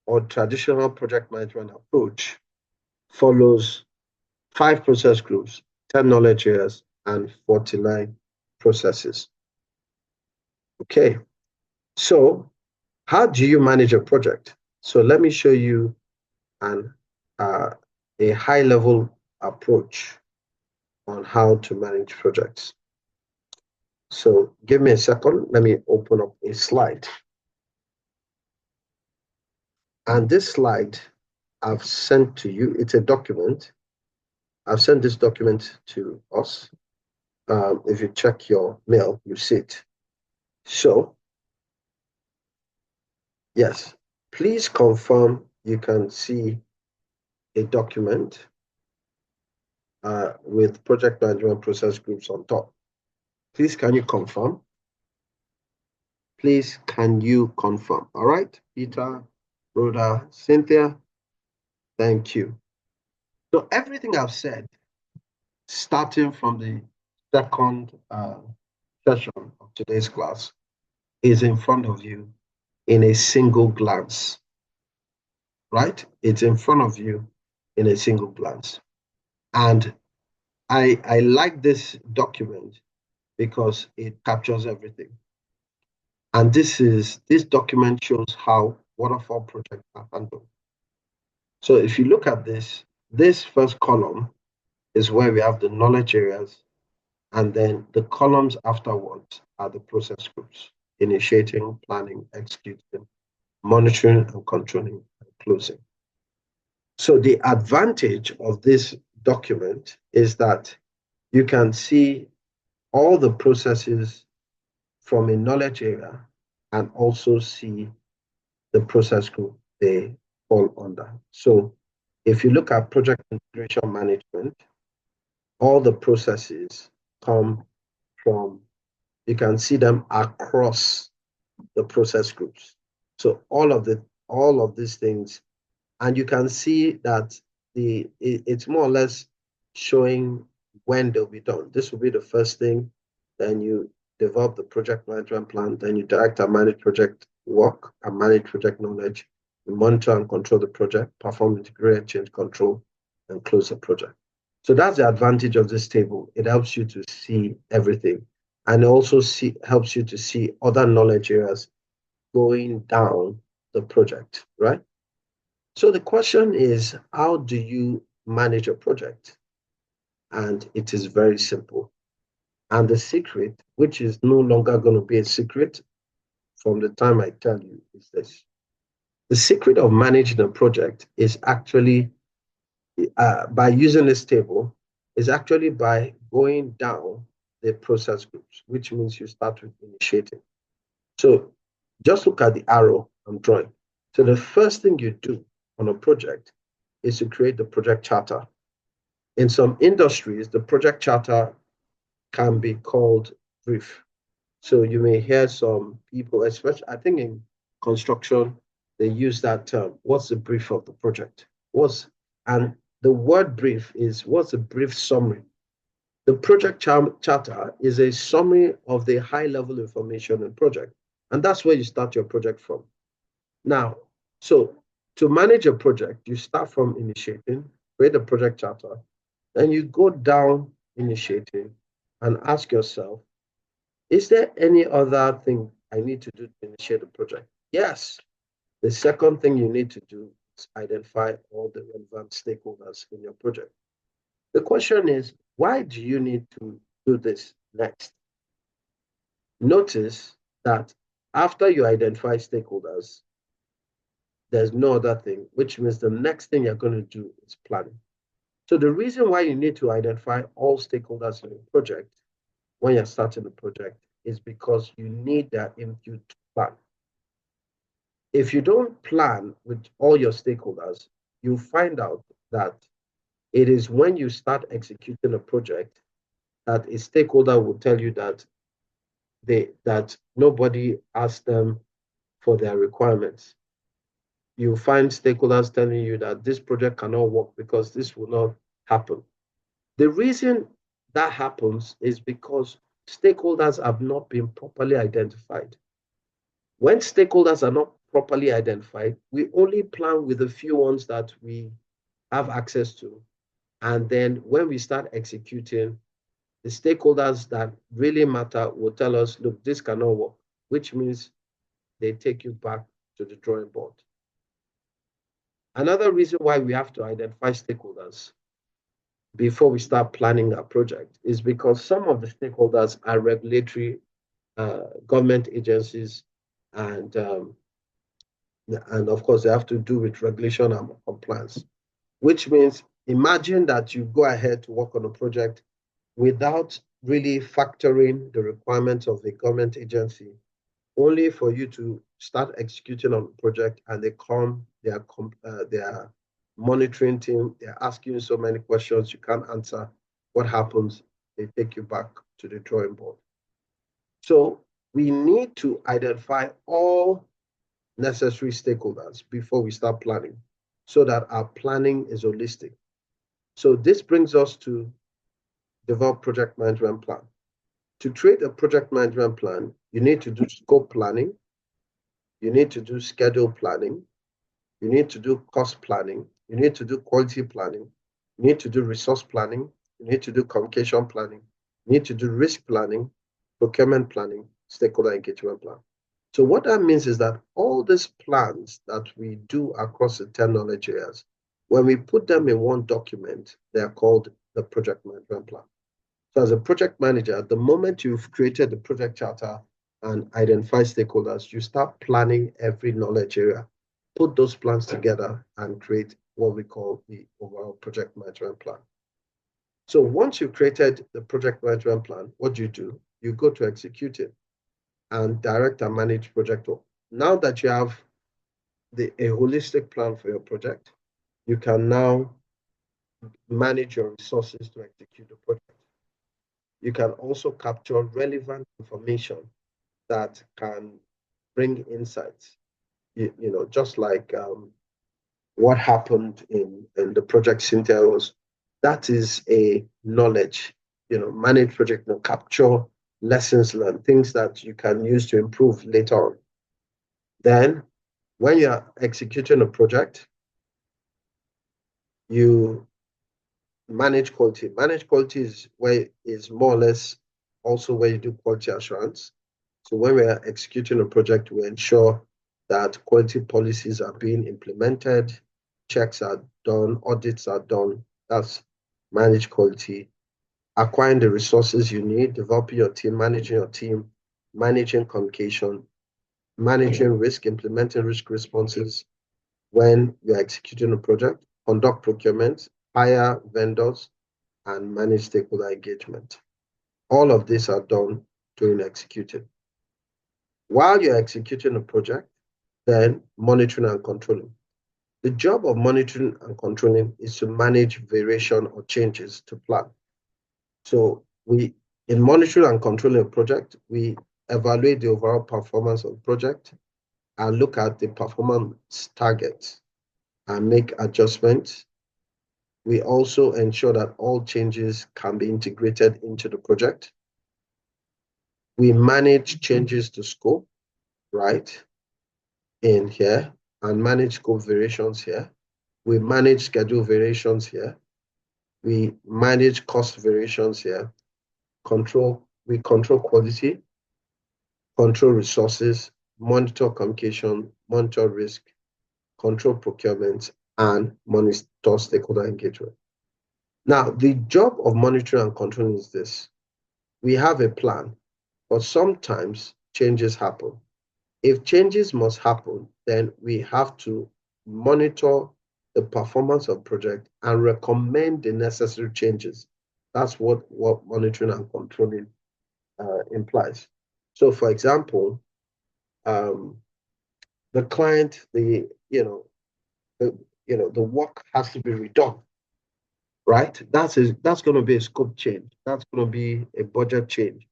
or traditional project management approach follows 5 process groups, 10 knowledge areas, and 49 processes. Okay, so how do you manage a project? So let me show you a high-level approach on how to manage projects. So give me a second. Let me open up a slide. And this slide I've sent to you. It's a document. I've sent this document to us. If you check your mail, you see it. So, yes, please confirm you can see a document with project management process groups on top. Please, can you confirm? Please, can you confirm? All right, Peter, Rhoda, Cynthia, thank you. So everything I've said, starting from the second session of today's class, is in front of you in a single glance, right? It's in front of you in a single glance. And I like this document because it captures everything. And this document shows how waterfall projects are handled. So if you look at this first column is where we have the knowledge areas And then the columns afterwards are the process groups: initiating, planning, executing, monitoring and controlling, and closing. So the advantage of this document is that you can see all the processes from a knowledge area and also see the process group they fall under. So if you look at project integration management, all the processes come from, you can see them across the process groups. So all of these things, and you can see that it's more or less showing when they'll be done. This will be the first thing. Then you develop the project management plan. Then you direct and manage project work and manage project knowledge. You monitor and control the project, perform integrated change control, and close the project. So that's the advantage of this table. It helps you to see everything, and it also helps you to see other knowledge areas going down the project, right? So the question is, how do you manage a project? And it is very simple. And the secret, which is no longer going to be a secret from the time I tell you, is this. The secret of managing a project is actually, by using this table, is actually by going down the process groups, which means you start with initiating. So just look at the arrow I'm drawing. So the first thing you do on a project is to create the project charter. In some industries, the project charter can be called brief. So you may hear some people, especially I think in construction, they use that term. What's the brief of the project? And the word brief is, what's a brief summary? The project charter is a summary of the high-level information in project, and that's where you start your project from. Now, so to manage a project, you start from initiating, create a project charter, then you go down initiating and ask yourself, is there any other thing I need to do to initiate a project? Yes. The second thing you need to do is identify all the relevant stakeholders in your project. The question is, why do you need to do this next? Notice that after you identify stakeholders, there's no other thing, which means the next thing you're going to do is planning. So the reason why you need to identify all stakeholders in a project when you're starting the project is because you need their input to plan. If you don't plan with all your stakeholders, you'll find out that it is when you start executing a project that a stakeholder will tell you that nobody asked them for their requirements. You find stakeholders telling you that this project cannot work because this will not happen. The reason that happens is because stakeholders have not been properly identified. When stakeholders are not properly identified, we only plan with the few ones that we have access to. And then when we start executing, the stakeholders that really matter will tell us, look, this cannot work, which means they take you back to the drawing board. Another reason why we have to identify stakeholders before we start planning our project is because some of the stakeholders are regulatory government agencies, and of course they have to do with regulation and compliance, which means imagine that you go ahead to work on a project without really factoring the requirements of the government agency, only for you to start executing on the project, and they come, they are monitoring team, they're asking you so many questions you can't answer. What happens? They take you back to the drawing board. So we need to identify all necessary stakeholders before we start planning, so that our planning is holistic. So this brings us to develop project management plan. To create a project management plan, you need to do scope planning, you need to do schedule planning, you need to do cost planning, you need to do quality planning, you need to do resource planning, you need to do communication planning, you need to do risk planning, procurement planning, stakeholder engagement plan. So what that means is that all these plans that we do across the 10 knowledge areas, when we put them in one document, they are called the project management plan. So as a project manager, the moment you've created the project charter and identified stakeholders, you start planning every knowledge area, put those plans together and create what we call the overall project management plan. So once you've created the project management plan, what do? You go to execute it and direct and manage project work. Now that you have a holistic plan for your project, you can now manage your resources to execute the project. You can also capture relevant information that can bring insights. You know, just like what happened in the project Cynthia was, that is a knowledge, manage project, capture lessons learned, things that you can use to improve later on. Then when you are executing a project, you manage quality. Manage quality is more or less also where you do quality assurance. So when we are executing a project, we ensure that quality policies are being implemented, checks are done, audits are done. That's manage quality. Acquiring the resources you need, developing your team, managing communication, managing risk, implementing risk responses when you're executing a project, conduct procurement, hire vendors, and manage stakeholder engagement. All of these are done during executing. While you're executing a project, then monitoring and controlling. The job of monitoring and controlling is to manage variation or changes to plan. So in monitoring and controlling a project, we evaluate the overall performance of the project and look at the performance targets and make adjustments. We also ensure that all changes can be integrated into the project. We manage changes to scope, right, in here, and manage scope variations here. We manage schedule variations here. We manage cost variations here. We control quality, control resources, monitor communication, monitor risk, control procurement, and monitor stakeholder engagement. Now, the job of monitoring and controlling is this. We have a plan, but sometimes changes happen. If changes must happen, then we have to monitor the performance of project and recommend the necessary changes. That's what monitoring and controlling implies. So, for example, the client, the work has to be redone, right? That's going to be a scope change. That's going to be a budget change.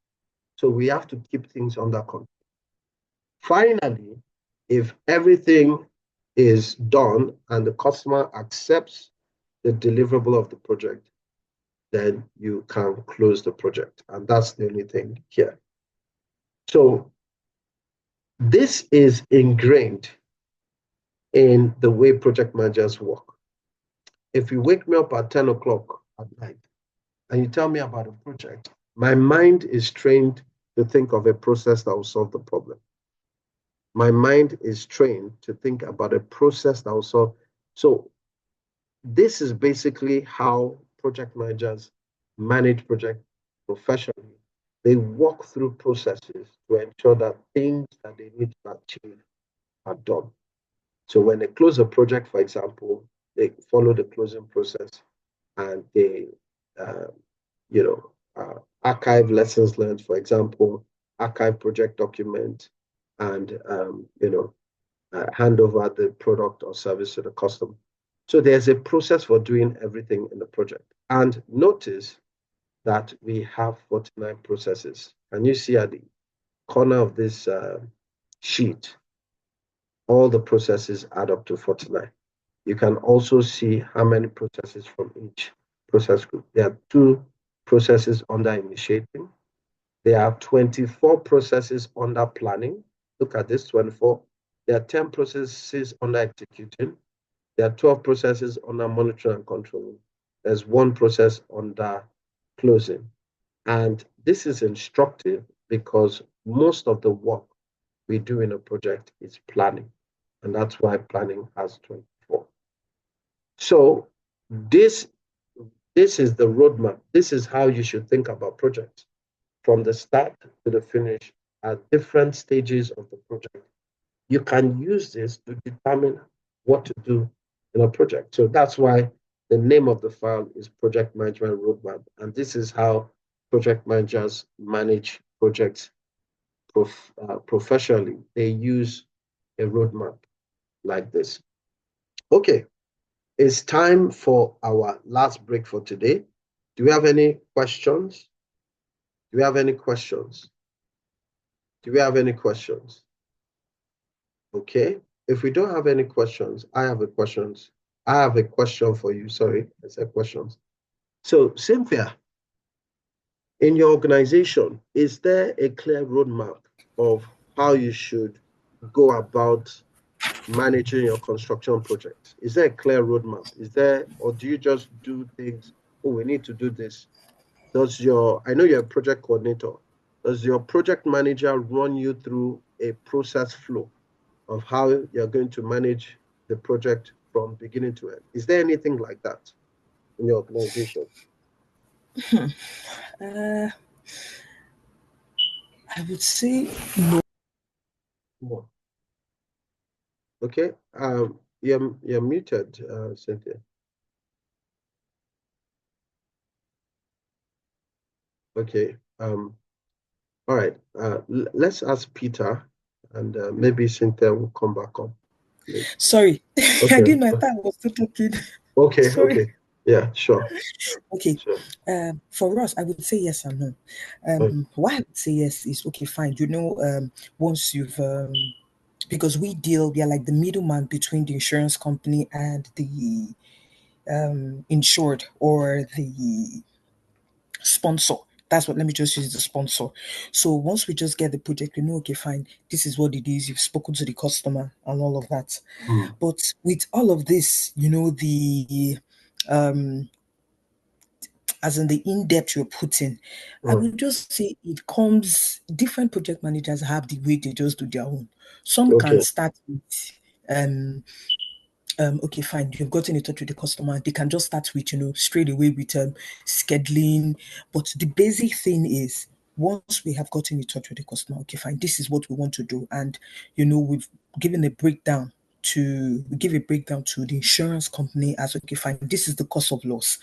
So we have to keep things under control. Finally, if everything is done and the customer accepts the deliverable of the project, then you can close the project. And that's the only thing here. So this is ingrained in the way project managers work. If you wake me up at 10 o'clock at night and you tell me about a project, my mind is trained to think of a process that will solve the problem. My mind is trained to think about a process that will solve. So this is basically how project managers manage projects professionally. They walk through processes to ensure that things that they need to achieve are done. So when they close a project, for example, they follow the closing process and they, archive lessons learned, for example, archive project document, and hand over the product or service to the customer. So there's a process for doing everything in the project. And notice that we have 49 processes. Can you see at the corner of this sheet, all the processes add up to 49. You can also see how many processes from each process group. There are 2 processes under initiating. There are 24 processes under planning. Look at this, 24. There are 10 processes under executing. There are 12 processes under monitoring and controlling. There's 1 process under closing. And this is instructive because most of the work we do in a project is planning. And that's why planning has 24. So this This is the roadmap. This is how you should think about projects from the start to the finish at different stages of the project. You can use this to determine what to do in a project. So that's why the name of the file is Project Management Roadmap. And this is how project managers manage projects professionally. They use a roadmap like this. Okay, it's time for our last break for today. Do we have any questions? Do we have any questions? Do we have any questions? Okay, if we don't have any questions, I have a question for you. Sorry, I said questions. So, Cynthia, in your organization, is there a clear roadmap of how you should go about managing your construction projects? Is there a clear roadmap? Is there, or do you just do things, oh, we need to do this? I know you're a project coordinator. Does your project manager run you through a process flow of how you're going to manage the project from beginning to end? Is there anything like that in your organization? I would say no. No. Okay. You're muted, Cynthia. Okay. All right. Let's ask Peter, and maybe Cynthia will come back on. Sorry, Okay. I didn't know I was still talking. Okay. Sorry. Okay. Yeah. Sure. Okay. Sure. For us, I would say yes and no. Why I would say yes is okay, fine. Once you've because we are like the middleman between the insurance company and the insured or the sponsor. That's what, let me just use the sponsor. So once we just get the project, we know, okay, fine, this is what it is. You've spoken to the customer and all of that. But with all of this, the as in the in-depth you're putting, I would just say it comes, different project managers have the way they just do their own. Some can start with okay, fine, you've gotten in touch with the customer. They can just start with, straight away with scheduling. But the basic thing is, once we have gotten in touch with the customer, okay, fine, this is what we want to do. And, we've given a breakdown to the insurance company as, okay, fine, this is the cost of loss.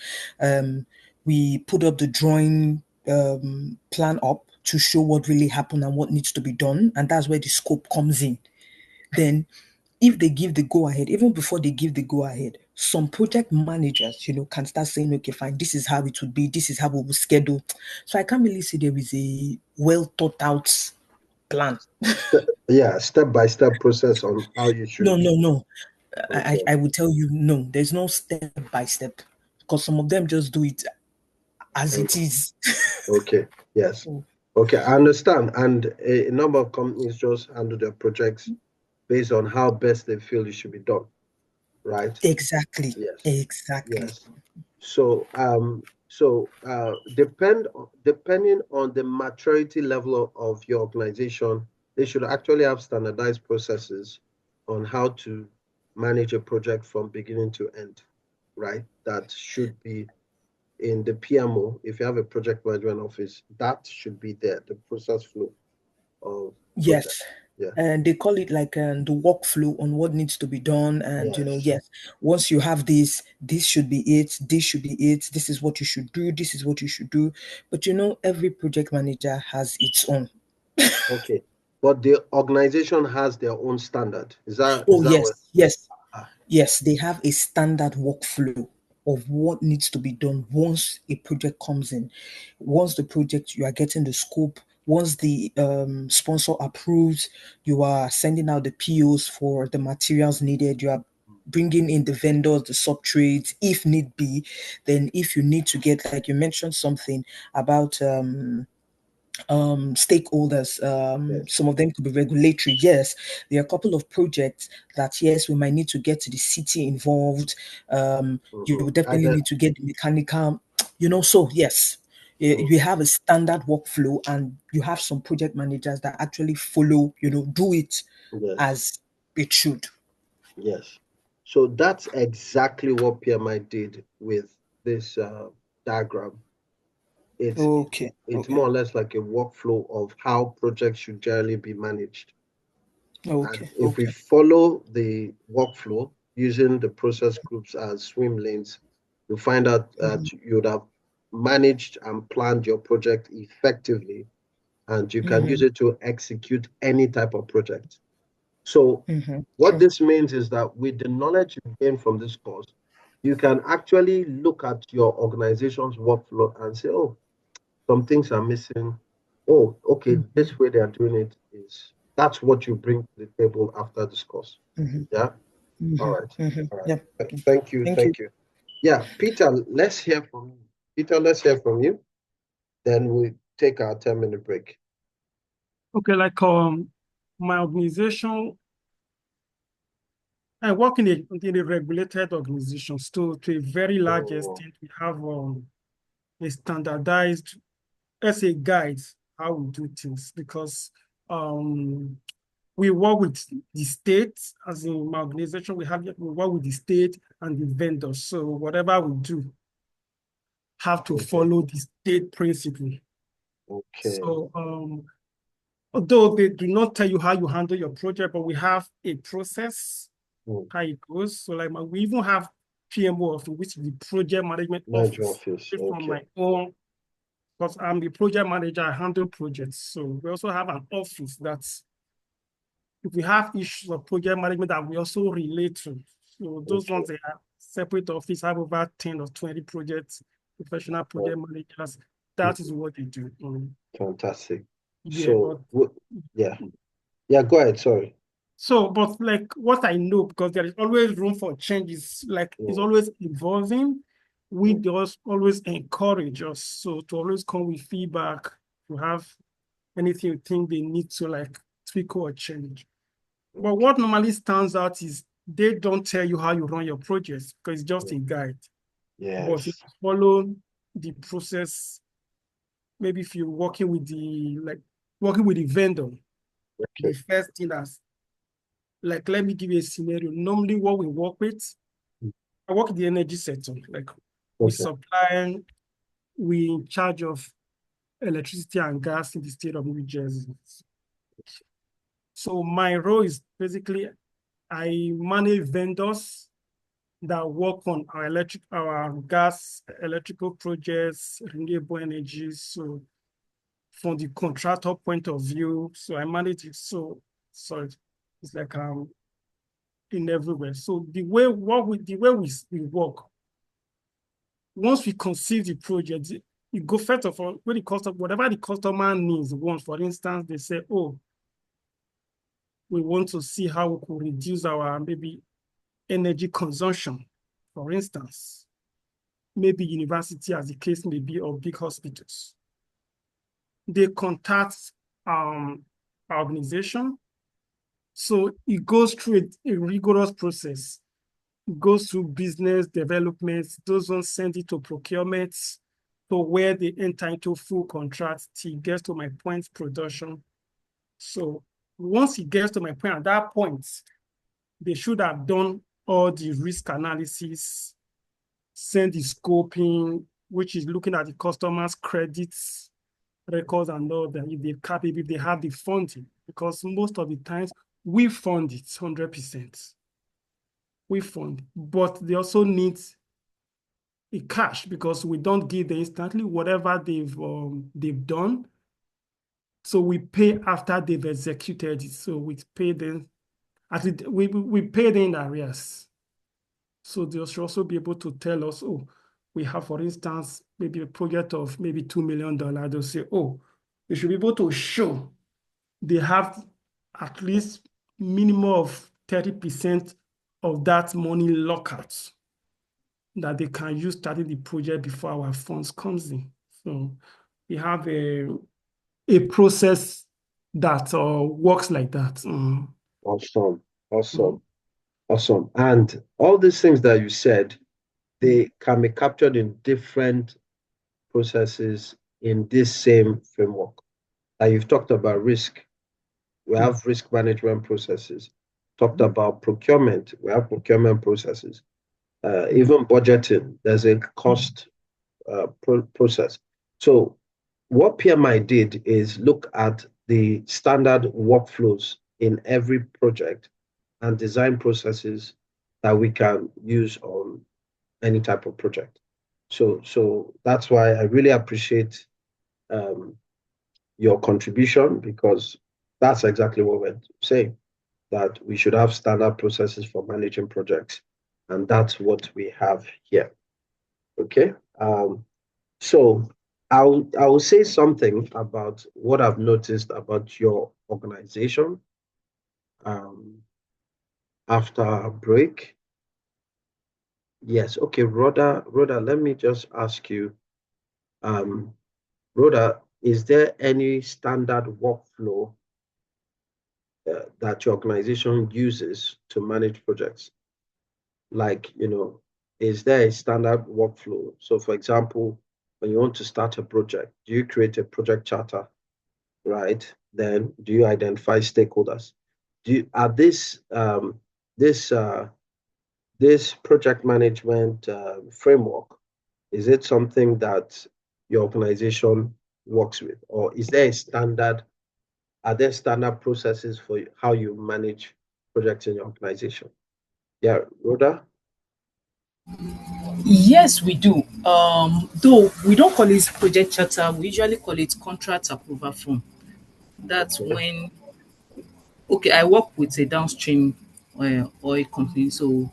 We put up the drawing plan up to show what really happened and what needs to be done. And that's where the scope comes in. Then if they give the go ahead, even before they give the go ahead, some project managers, can start saying, okay, fine, this is how it would be, this is how we will schedule. So I can't really say there is a well thought out plan. Yeah, step-by-step process on how you should. No. Okay. I would tell you, no, there's no step by step, because some of them just do it as it is. Okay. Yes. Okay, I understand. And a number of companies just handle their projects based on how best they feel it should be done, right? Exactly. Yes. Exactly. Yes. So, depending on the maturity level of your organization, they should actually have standardized processes on how to manage a project from beginning to end, right? That should be in the PMO. If you have a project management office, that should be there, the process flow of Yes. project. Yeah. And they call it like the workflow on what needs to be done. And, Yes. once you have this should be it. This should be it. This is what you should do. This is what you should do. But, every project manager has its own. Okay. But the organization has their own standard. Is that Yes. They have a standard workflow of what needs to be done once a project comes in. Once the project, you are getting the scope. Once the sponsor approves, you are sending out the POs for the materials needed. You are bringing in the vendors, the sub trades, if need be. Then, if you need to get, like you mentioned something about stakeholders, Yes. some of them could be regulatory. Yes, there are a couple of projects that, yes, we might need to get the city involved. You would definitely need to get the mechanical, so yes, you have a standard workflow, and you have some project managers that actually follow, do it as it should. Yes. So that's exactly what PMI did with this diagram, it's Okay. more or less like a workflow of how projects should generally be managed. And Okay. if we follow the workflow using the process groups as swim lanes, you find out that you would have managed and planned your project effectively, and you can use it to execute any type of project. So what this means is that with the knowledge you gain from this course, you can actually look at your organization's workflow and say, oh, some things are missing. Oh, okay, this way they are doing it is that's what you bring to the table after this course. Yeah. All right. All right. Yeah. Thank you. Thank you. Yeah, Peter, let's hear from you. Peter, let's hear from you. Then we take our 10-minute break. Okay, like my organization, I work in a regulated organization. So to a very large extent, we have a standardized, let's say, guide how we do things, because we work with the state. As in my organization, we work with the state and the vendors. So whatever we do have to follow the state principle. Okay. So although they do not tell you how you handle your project, but we have a process how it goes. So like we even have PMO office, which is the project management office. From my own, because I'm the project manager, I handle projects. So we also have an office that's, if we have issues of project management that we also relate to. So those ones, they are separate office, have over 10 or 20 projects, professional project managers. That is what they do. Fantastic. Yeah, so, yeah, go ahead. Sorry. So, but like what I know, because there is always room for changes, like it's always evolving. We just always encourage us. So to always come with feedback, to have anything you think they need to like tweak or change. But what normally stands out is they don't tell you how you run your projects, because it's just a guide. Yes. But if you follow the process, maybe if you're working with the vendor, the first thing that's, like, let me give you a scenario. Normally what we work with, I work in the energy sector. Like we supply, we in charge of electricity and gas in the state of New Jersey. So my role is basically, I manage vendors that work on our gas, electrical projects, renewable energies. So from the contractor point of view, so I manage it. So it's like in everywhere. So the way we work, once we conceive the project, you go first of all, when the customer, whatever the customer needs, wants, for instance, they say, oh, we want to see how we could reduce our maybe energy consumption, for instance, maybe university, as the case may be, or big hospitals. They contact our organization. So it goes through a rigorous process. It goes through business development. Those ones send it to procurement, to where they enter into full contract till it gets to my point production. So once it gets to my point, at that point, they should have done all the risk analysis, send the scoping, which is looking at the customer's credits, records, and all that, if they have the funding, because most of the times we fund it 100%. We fund, but they also need a cash, because we don't give them instantly whatever they've done. So we pay after they've executed it. So we pay them, we pay them in arrears. So they should also be able to tell us, oh, we have, for instance, maybe a project of maybe $2 million. They'll say, oh, they should be able to show they have at least minimum of 30% of that money lockouts that they can use starting the project before our funds comes in. So we have a process that works like that. Awesome. And all these things that you said, they can be captured in different processes in this same framework. You've talked about risk. We have risk management processes. Talked about procurement. We have procurement processes. even budgeting, there's a cost process. So what PMI did is look at the standard workflows in every project and design processes that we can use on any type of project. So that's why I really appreciate your contribution, because that's exactly what we're saying, that we should have standard processes for managing projects. And that's what we have here. Okay. So I'll say something about what I've noticed about your organization after a break. Yes, okay, Rhoda, let me just ask you, Rhoda, is there any standard workflow that your organization uses to manage projects? Like, is there a standard workflow? So for example, when you want to start a project, do you create a project charter, right? Then do you identify stakeholders? This project management framework, is it something that your organization works with, or is there a standard? Are there standard processes for how you manage projects in your organization? Yeah, Rhoda? Yes, we do. Though we don't call it project charter, we usually call it contract approval form. That's Okay. when, okay, I work with a downstream oil company, so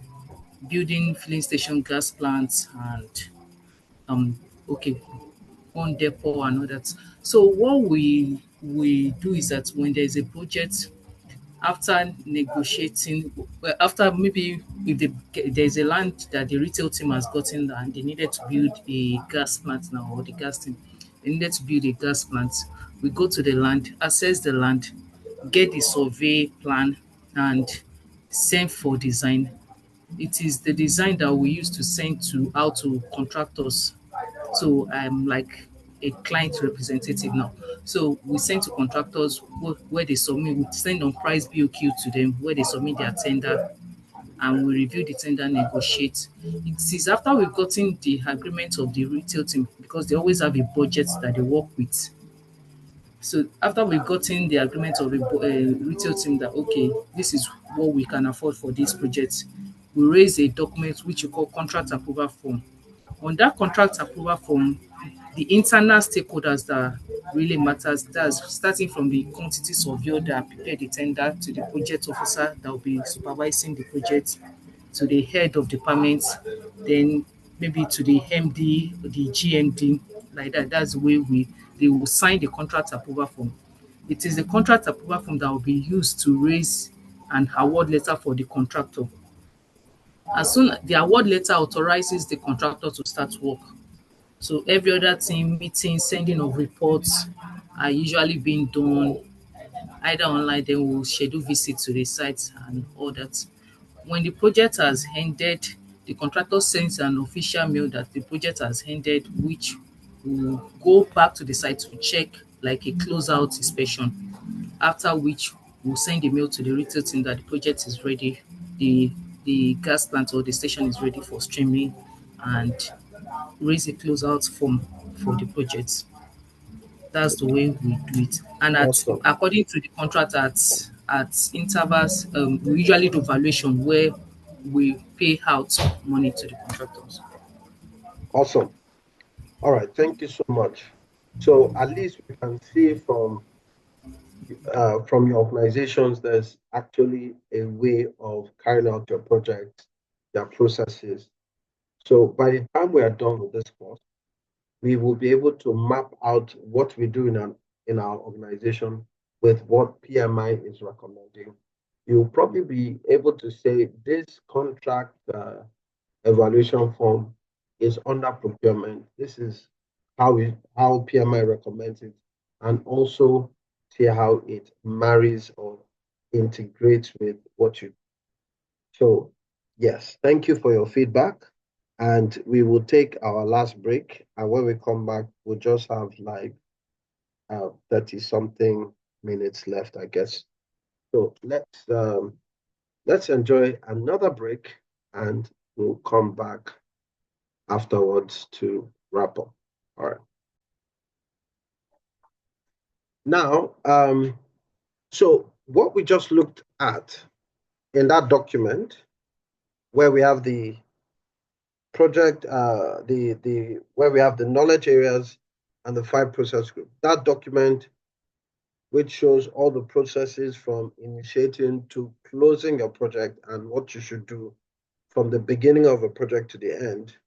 building filling station, gas plants, and um, okay, on depot and all that. So what we do is that when there is a project, after negotiating, well, after maybe if there's a land that the retail team has gotten and they needed to build a gas plant now, or the gas team, they needed to build a gas plant, we go to the land, assess the land, get the survey plan, and send for design. It is the design that we use to send to out to contractors. So I'm like a client representative now. So we send to contractors where they submit, we send on price BOQ to them where they submit their tender, and we review the tender, negotiate. It is after we've gotten the agreement of the retail team, because they always have a budget that they work with. So after we've gotten the agreement of the retail team that, okay, this is what we can afford for this project, we raise a document which we call contract approval form. On that contract approval form, the internal stakeholders that really matters, that's starting from the quantity surveyor that prepared the tender, to the project officer that will be supervising the project, to the head of department, then maybe to the MD, the GMD, like that. That's the way they will sign the contract approval form. It is the contract approval form that will be used to raise an award letter for the contractor. As soon as the award letter authorizes the contractor to start work, so every other thing, meeting, sending of reports are usually being done either online, then we'll schedule visits to the site and all that. When the project has ended, the contractor sends an official mail that the project has ended, which will go back to the site to check like a closeout inspection. After which we'll send a mail to the retail team that the project is ready, the gas plant or the station is ready for streaming, and raise a closeout form for the project. That's the way we do it. And Awesome. according to the contract, at intervals, we usually do valuation where we pay out money to the contractors. Awesome. All right. Thank you so much. So at least we can see from your organizations, there's actually a way of carrying out your projects, their processes. So by the time we are done with this course, we will be able to map out what we do in our organization with what PMI is recommending. You'll probably be able to say this contract evaluation form is under procurement. This is how PMI recommends it, and also see how it marries or integrates with what you. So yes, thank you for your feedback. And we will take our last break. And when we come back, we'll just have like 30 something minutes left, I guess. So let's enjoy another break, and we'll come back afterwards to wrap up. All right. Now, so what we just looked at in that document, where we have the project, where we have the knowledge areas and the 5 process group, that document, which shows all the processes from initiating to closing your project and what you should do from the beginning of a project to the end,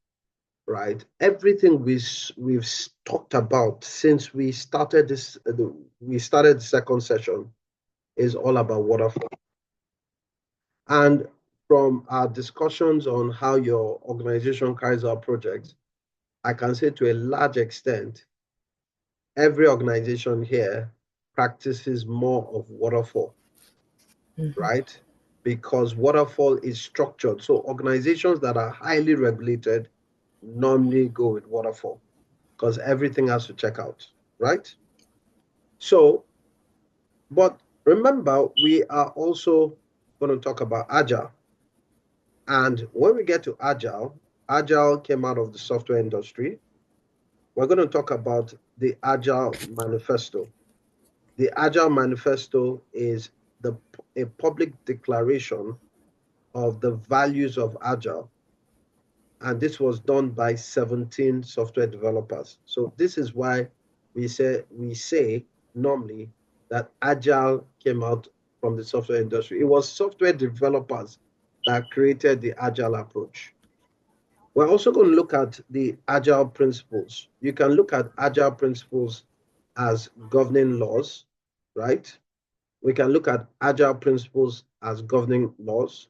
right? Everything we've talked about since we started this, we started the second session, is all about waterfall. And from our discussions on how your organization carries out projects, I can say to a large extent, every organization here practices more of waterfall, right? Because waterfall is structured. So organizations that are highly regulated normally go with waterfall because everything has to check out, right? So, but remember, we are also going to talk about Agile. And when we get to Agile, Agile came out of the software industry. We're going to talk about the Agile Manifesto. The Agile Manifesto is a public declaration of the values of Agile. And this was done by 17 software developers. So this is why we say normally that Agile came out from the software industry. It was software developers that created the Agile approach. We're also going to look at the Agile principles. You can look at Agile principles as governing laws, right? We can look at Agile principles as governing laws.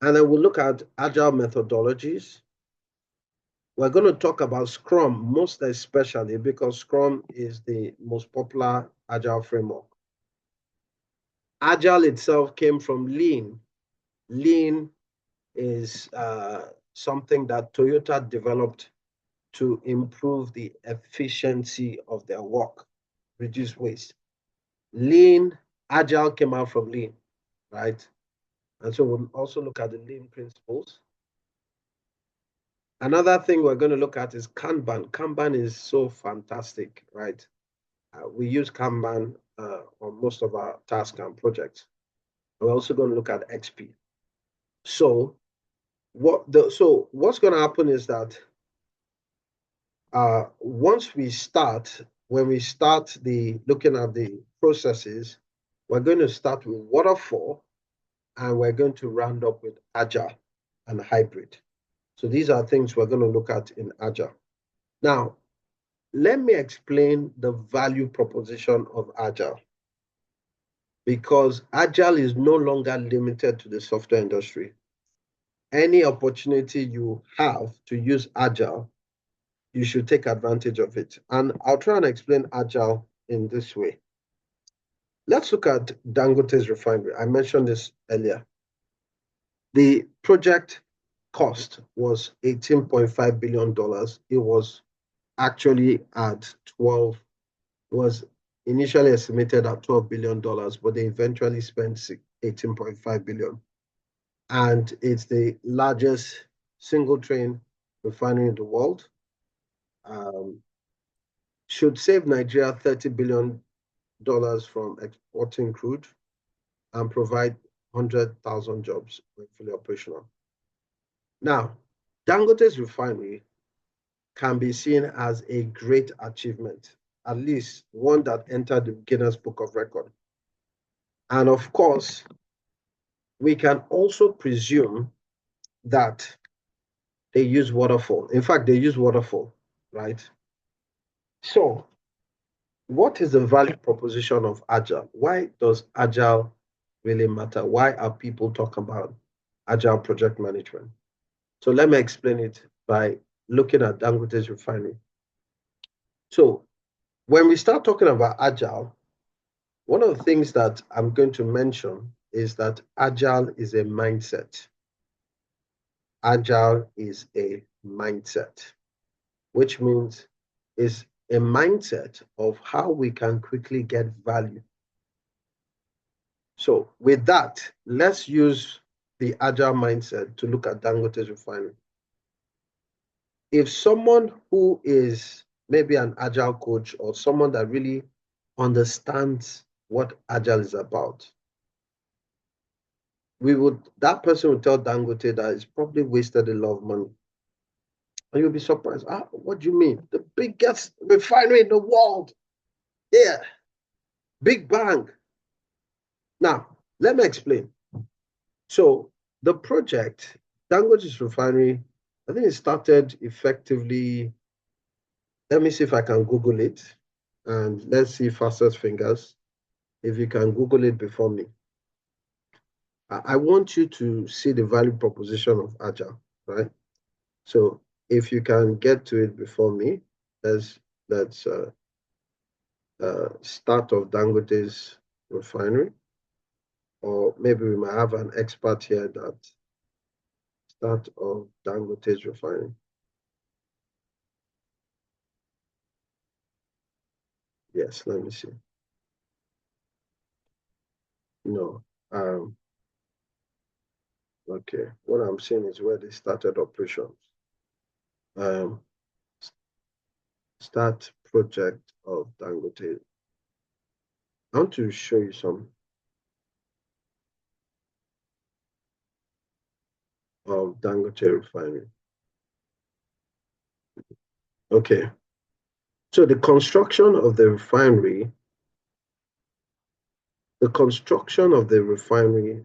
And then we'll look at Agile methodologies. We're going to talk about Scrum, most especially because Scrum is the most popular Agile framework. Agile itself came from Lean. Lean is something that Toyota developed to improve the efficiency of their work, reduce waste. Lean, Agile came out from Lean, right? And so we'll also look at the Lean principles. Another thing we're going to look at is Kanban. Kanban is so fantastic, right? We use Kanban on most of our tasks and projects. We're also going to look at XP. So what's going to happen is that once we start, when we start looking at the processes, we're going to start with waterfall, and we're going to round up with Agile and hybrid. So these are things we're going to look at in Agile. Now, let me explain the value proposition of Agile, because Agile is no longer limited to the software industry. Any opportunity you have to use Agile, you should take advantage of it. And I'll try and explain Agile in this way. Let's look at Dangote's refinery. I mentioned this earlier. The project cost was $18.5 billion. It was actually at 12, was initially estimated at $12 billion, but they eventually spent $18.5 billion. And it's the largest single train refinery in the world. Should save Nigeria $30 billion from exporting crude and provide 100,000 jobs when fully operational. Now, Dangote's refinery can be seen as a great achievement, at least one that entered the Guinness Book of Records. And of course, we can also presume that they use waterfall. In fact, they use waterfall, right? So, what is the value proposition of Agile? Why does Agile really matter? Why are people talking about Agile project management? So let me explain it by looking at Dangote's refinery. So when we start talking about Agile, one of the things that I'm going to mention is that Agile is a mindset. Agile is a mindset, which means it's a mindset of how we can quickly get value. So with that, let's use the agile mindset to look at Dangote's refinery. If someone who is maybe an agile coach or someone that really understands what agile is about, that person would tell Dangote that it's probably wasted a lot of money. And you'll be surprised. What do you mean? The biggest refinery in the world. Yeah. Big bang. Now, let me explain. So the project, Dangote's refinery, I think it started effectively. Let me see if I can Google it. And let's see fastest fingers. If you can Google it before me. I want you to see the value proposition of Agile, right? So if you can get to it before me, let's start of Dangote's refinery, or maybe we might have an expert here that start of Dangote's refinery. Yes, let me see. No. Okay, what I'm saying is where they started operations. Start project of Dangote. I want to show you some of Dangote refinery. Okay, so the construction of the refinery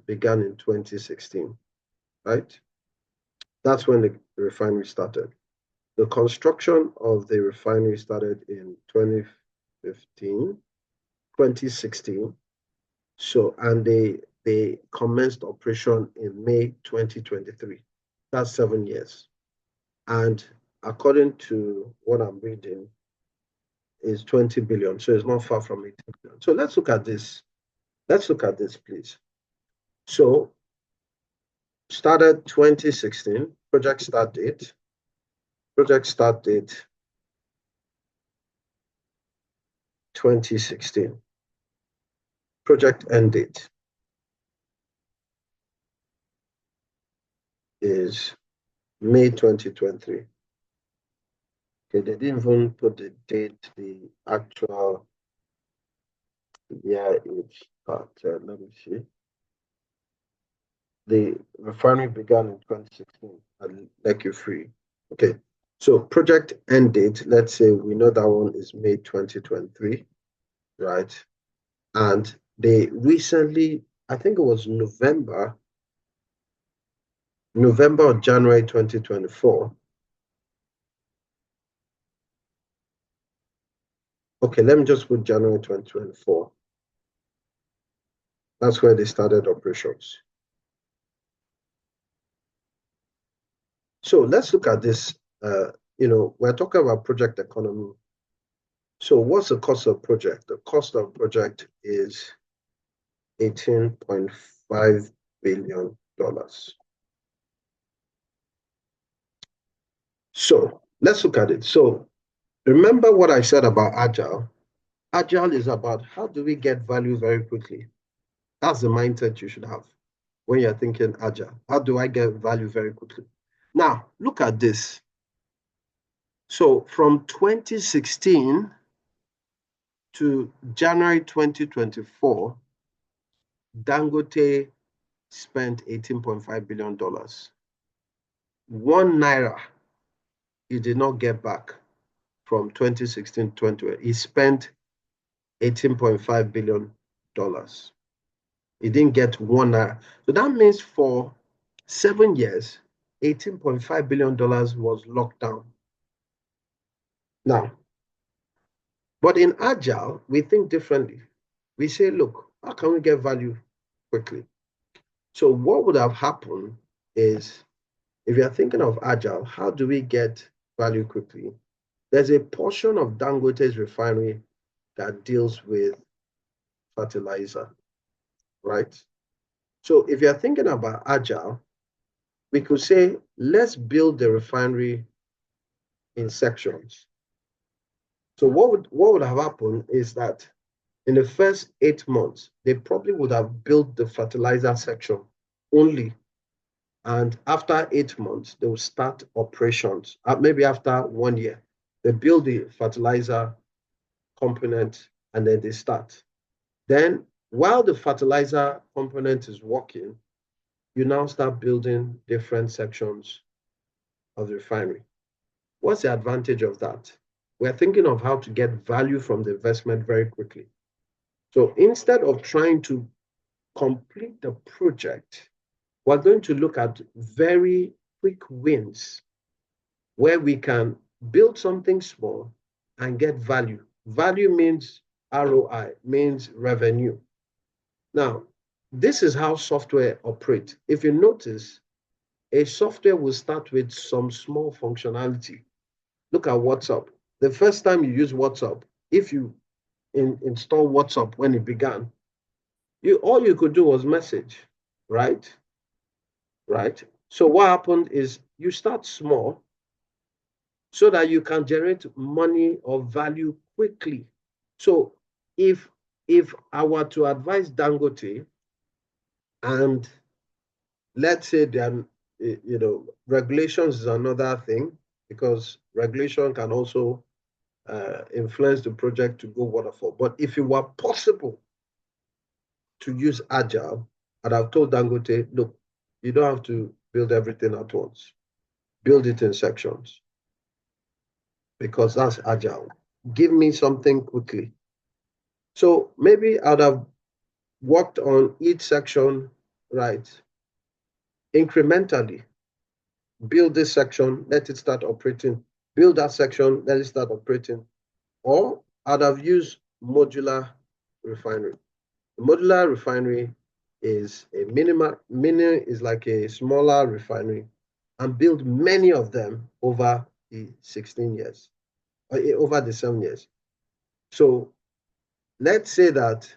began in 2016, right? That's when the refinery started. The construction of the refinery started in 2016. So, and they commenced operation in May 2023. That's 7 years. And according to what I'm reading, is 20 billion. So it's not far from 18 billion. So let's look at this. Let's look at this, please. So started 2016, project start date 2016. Project end date is May 2023. Okay, they didn't even put the date, the actual year it started. Let me see. The refinery began in 2016 at Lekki Free. Okay, so project end date, let's say we know that one is May 2023, right? And they recently, I think it was November or January 2024. Okay, let me just put January 2024. That's where they started operations. So let's look at this. We're talking about project economy. So what's the cost of project? The cost of project is $18.5 billion. So let's look at it. So remember what I said about Agile. Agile is about how do we get value very quickly? That's the mindset you should have when you're thinking Agile. How do I get value very quickly? Now, look at this. So from 2016 to January 2024, Dangote spent $18.5 billion. 1 naira he did not get back from 2016 to 2020. He spent $18.5 billion. He didn't get 1 naira. So that means for 7 years, $18.5 billion was locked down. Now, but in Agile, we think differently. We say, look, how can we get value quickly? So what would have happened is, if you're thinking of Agile, how do we get value quickly? There's a portion of Dangote's refinery that deals with fertilizer, right? So if you're thinking about Agile, we could say, let's build the refinery in sections. So what would have happened is that in the first 8 months, they probably would have built the fertilizer section only And after 8 months, they will start operations. Maybe after 1 year, they build the fertilizer component and then they start. Then while the fertilizer component is working, you now start building different sections of the refinery. What's the advantage of that? We're thinking of how to get value from the investment very quickly. So instead of trying to complete the project, we're going to look at very quick wins where we can build something small and get value. Value means ROI, means revenue. Now, this is how software operates. If you notice, a software will start with some small functionality. Look at WhatsApp. The first time you use WhatsApp, if you install WhatsApp when it began, all you could do was message, right? Right? So what happened is you start small so that you can generate money or value quickly. So if I were to advise Dangote, and let's say then, regulations is another thing, because regulation can also influence the project to go waterfall. But if it were possible to use Agile, and I've told Dangote, look, you don't have to build everything at once. Build it in sections, because that's Agile. Give me something quickly. So maybe I'd have worked on each section, right, incrementally. Build this section, let it start operating. Build that section, let it start operating. Or I'd have used modular refinery. The modular refinery is a mini is like a smaller refinery, and build many of them over the 16 years, or over the 7 years. So let's say that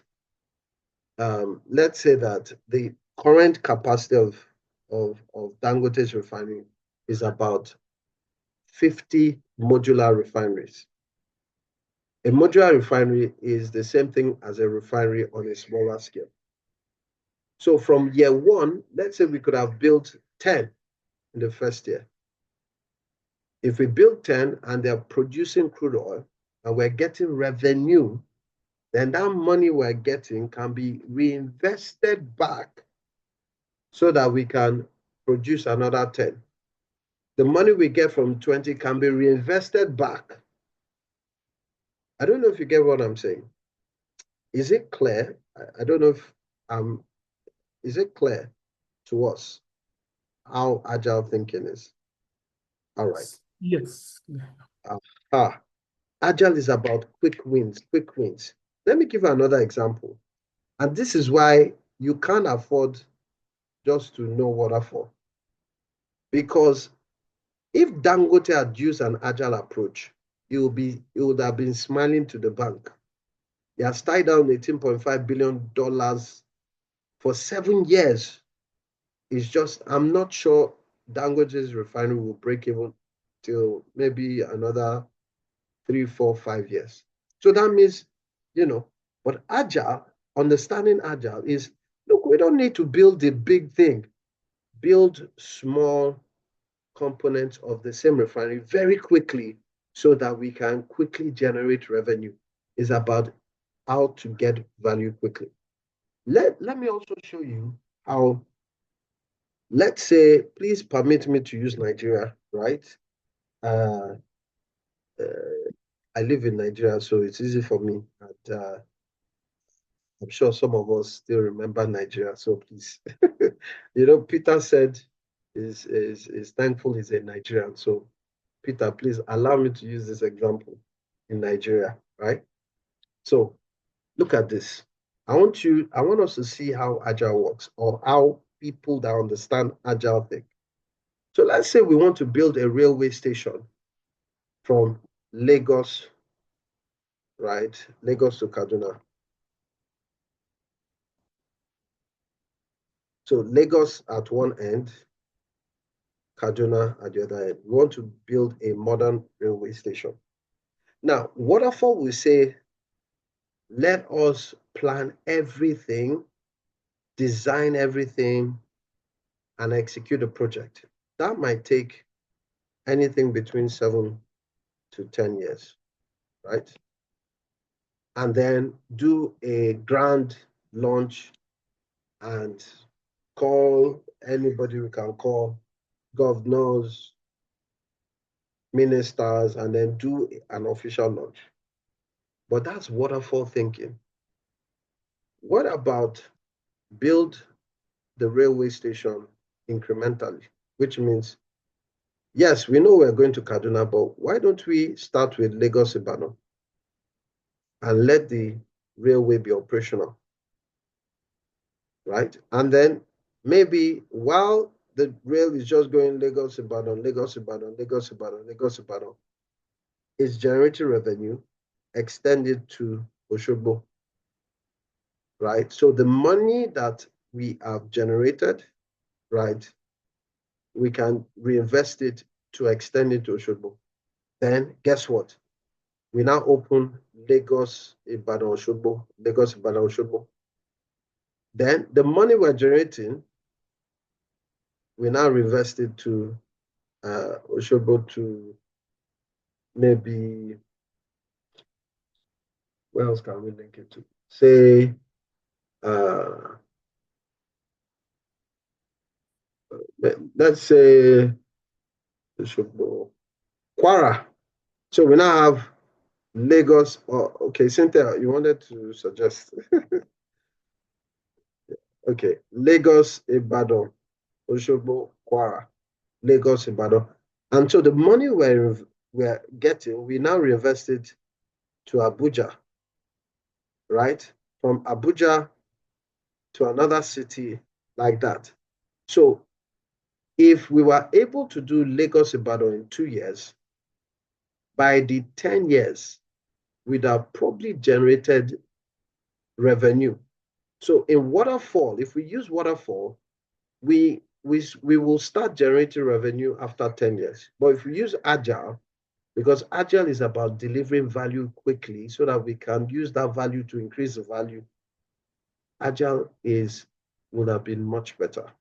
the current capacity of Dangote's refinery is about 50 modular refineries. A modular refinery is the same thing as a refinery on a smaller scale. So from year one, let's say we could have built 10 in the first year. If we build 10 and they're producing crude oil and we're getting revenue, then that money we're getting can be reinvested back so that we can produce another 10. The money we get from 20 can be reinvested back. I don't know if you get what I'm saying. Is it clear? I don't know if is it clear to us how agile thinking is? All right. Yes. Agile is about quick wins, quick wins. Let me give you another example. And this is why you can't afford just to know waterfall. Because if Dangote had used an agile approach, it would have been smiling to the bank. He has tied down $18.5 billion for 7 years. It's just, I'm not sure Dangote's refinery will break even till maybe another 3, 4, 5 years. So that means, but agile, understanding agile is, look, we don't need to build the big thing. Build small components of the same refinery very quickly so that we can quickly generate revenue. It's about how to get value quickly. Let me also show you how, let's say, please permit me to use Nigeria, right? I live in Nigeria, so it's easy for me. And I'm sure some of us still remember Nigeria, so please. Peter said is thankful he's a Nigerian. So Peter, please allow me to use this example in Nigeria, right? So look at this. I want us to see how agile works, or how people that understand agile think. So let's say we want to build a railway station from Lagos, right? Lagos to Kaduna. So Lagos at one end, Kaduna at the other end. We want to build a modern railway station. Now, waterfall will say, let us plan everything, design everything, and execute a project. That might take anything between 7 to 10 years, right? And then do a grand launch and call anybody we can call, governors, ministers, and then do an official launch. But that's waterfall thinking. What about build the railway station incrementally, which means, yes, we know we're going to Kaduna, but why don't we start with Lagos Ibadan and let the railway be operational, right? And then maybe while the rail is just going Lagos Ibadan, Lagos Ibadan, Lagos Ibadan, Lagos Ibadan, it's generating revenue, extended to Osogbo, right? So the money that we have generated, right, we can reinvest it to extend it to Osogbo. Then guess what? We now open Lagos Ibadan Osogbo, Lagos Ibadan Osogbo. Then the money we're generating, we now reinvest it to Osogbo, to maybe, where else can we link it to? Say, let's say Osogbo, Kwara. So we now have Lagos, okay, Cynthia, you wanted to suggest. Okay, Lagos, Ibadan, Osogbo, Kwara, Lagos, Ibadan. And so the money we're getting, we now reinvest it to Abuja, right? From Abuja to another city like that. So if we were able to do Lagos, Ibadan in 2 years, by the 10 years, we'd have probably generated revenue. So in waterfall, if we use waterfall, we will start generating revenue after 10 years. But if we use Agile, because Agile is about delivering value quickly so that we can use that value to increase the value, Agile would have been much better.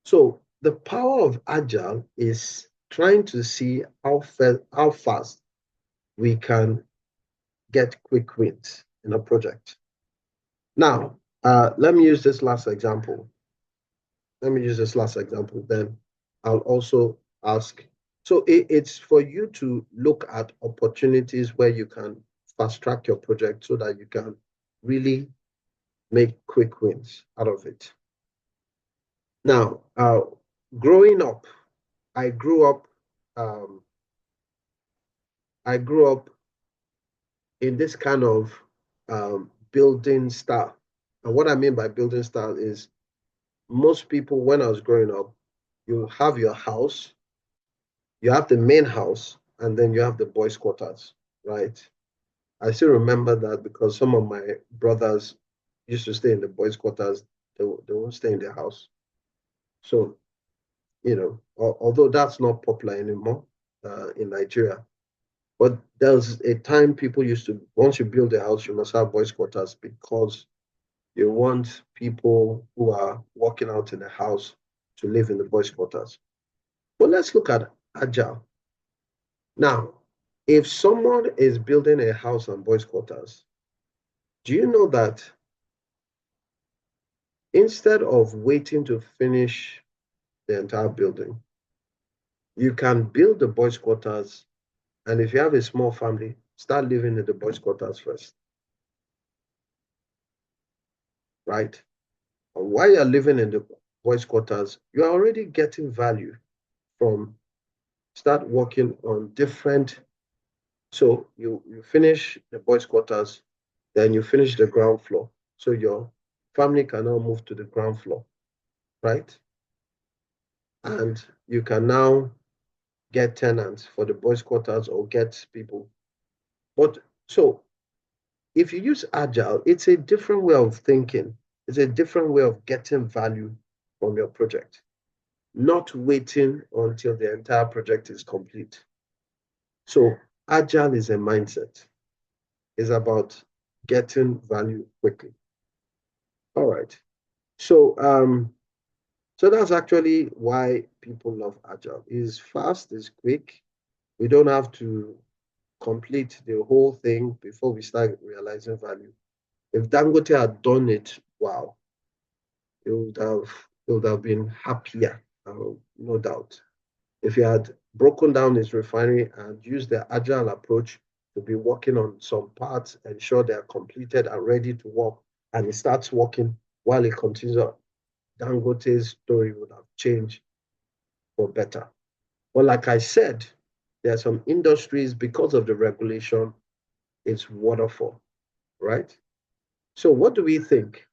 So the power of Agile is trying to see how fast we can get quick wins in a project. Now, let me use this last example. Then I'll also ask. So it's for you to look at opportunities where you can fast track your project so that you can really make quick wins out of it. Now, growing up, I grew up in this kind of building style. And what I mean by building style is, most people, when I was growing up, you have your house, you have the main house, and then you have the boys' quarters, right? I still remember that because some of my brothers used to stay in the boys' quarters, they won't stay in their house. So, although that's not popular anymore in Nigeria, but there was a time people used to, once you build a house, you must have boys' quarters because you want people who are working out in the house to live in the boys' quarters. But let's look at Agile. Now, if someone is building a house and boys' quarters, do you know that instead of waiting to finish the entire building, you can build the boys' quarters, and if you have a small family, start living in the boys' quarters first, right? And while you're living in the boys' quarters, you're already getting value from start working on different. So you finish the boys' quarters, then you finish the ground floor. So your family can now move to the ground floor, right? And you can now get tenants for the boys' quarters or get people. But so if you use Agile, it's a different way of thinking. It's a different way of getting value from your project, not waiting until the entire project is complete. So Agile is a mindset. It's about getting value quickly. All right. So So that's actually why people love Agile. It's fast, it's quick. We don't have to complete the whole thing before we start realizing value. If Dangote had done it, wow, it would have been happier, no doubt. If he had broken down his refinery and used the agile approach to be working on some parts, ensure they are completed and ready to work, and he starts working while he continues on, Dangote's story would have changed for better. But like I said, there are some industries, because of the regulation, it's waterfall, right? So what do we think?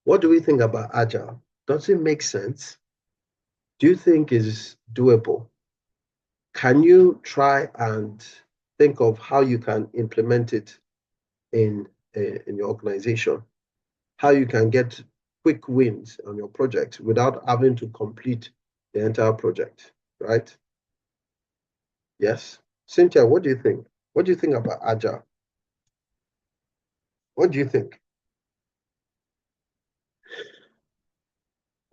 What do we think about Agile? Does it make sense? Do you think it's doable? Can you try and think of how you can implement it in your organization? How you can get quick wins on your project without having to complete the entire project, right? Yes. Cynthia, what do you think? What do you think about Agile? What do you think?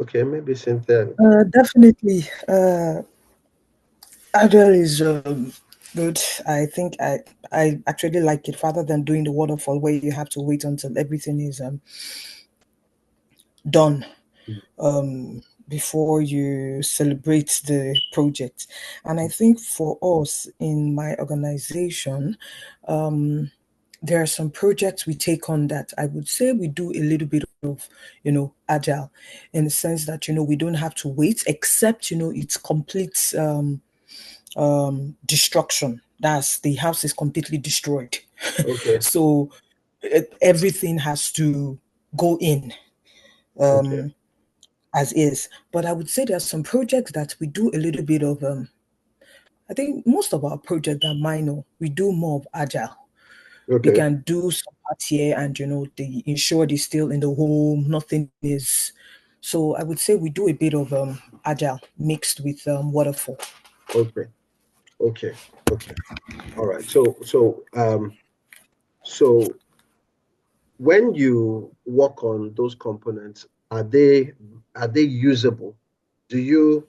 Okay, maybe Cynthia. Definitely. Agile is good. I think I actually like it rather than doing the waterfall where you have to wait until everything is done before you celebrate the project. And I think for us in my organization, there are some projects we take on that I would say we do a little bit of, agile, in the sense that, we don't have to wait, except, it's complete destruction. That's the house is completely destroyed. Okay, So everything has to go in okay, as is. But I would say there are some projects that we do a little bit of. I think most of our projects are minor. We do more of agile. We okay, can do some parts here, and the insured is still in the home. Nothing is. So I would say we do a bit of agile mixed with waterfall. okay, okay, okay. All right. So when you work on those components, are they usable? Do you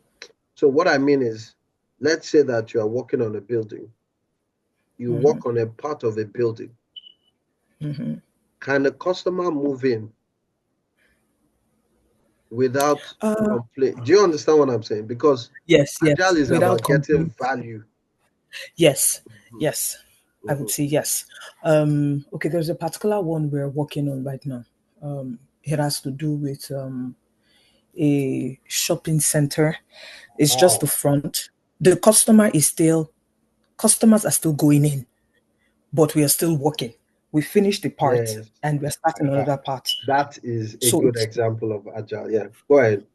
So what I mean is, let's say that you are working on a building, you Mhm, work on a part of a building. mhm. Can a customer move in without Uh, complaint? Do you understand what I'm saying? Because yes, Agile yes, is without about getting complaint. value. Yes, Mhm, yes, I would mhm. say yes. Okay, there's a particular one we're working on right now. It has to do with a shopping center. It's just the Wow. front. The customers are still going in, but we are still working. We finished the part Yes. and we're starting Uh, another part. that is a So good it's example of Agile. Yeah. Go ahead.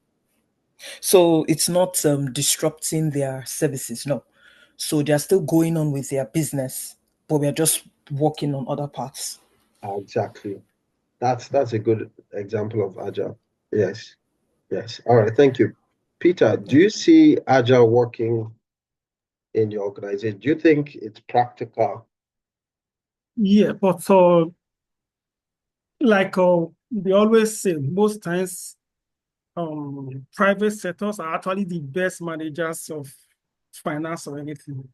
so it's not disrupting their services, no. So they're still going on with their business, but we're just working on other parts. Exactly. That's a good example of Agile. Yes. Yes. All right. Thank you. Peter, do you see Agile working in your organization? Do you think it's practical? Yeah, but like they always say, most times private sectors are actually the best managers of finance or anything.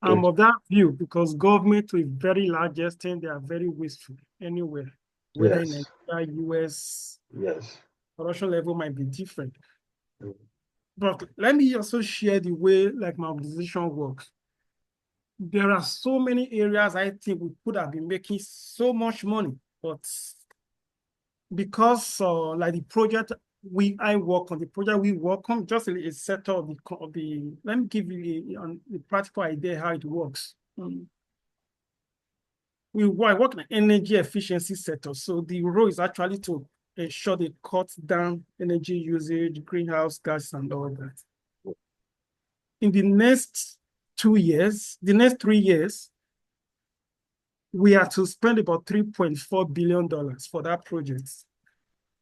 I'm Okay. of that view because government, to a very large extent, they are very wasteful anywhere, whether in Yes. Nigeria, US, Yes. production level might be different. Mm. But let me also share the way like my organization works. There are so many areas I think we could have been making so much money, but because like the project I work on, the project we work on, just a set of the let me give you a practical idea how it works. I work in the energy efficiency sector, so the role is actually to ensure they cut down energy usage, greenhouse gas, and all that. In the next 2 years, the next 3 years, we are to spend about $3.4 billion for that project.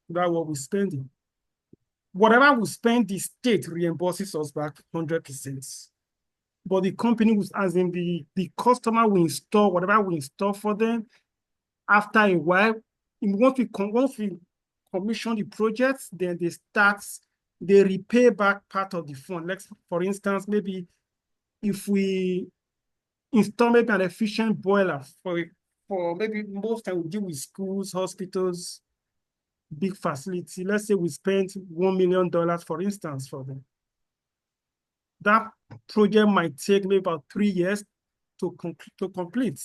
That's what we're spending. Whatever we spend, the state reimburses us back 100%. But the company, as in the customer, will install whatever we install for them. After a while, once we commission the project, then they start they repay back part of the fund. Like, for instance, maybe if we install maybe an efficient boiler for maybe most time we deal with schools, hospitals, big facility. Let's say we spent $1 million, for instance, for them. That project might take maybe about 3 years to complete.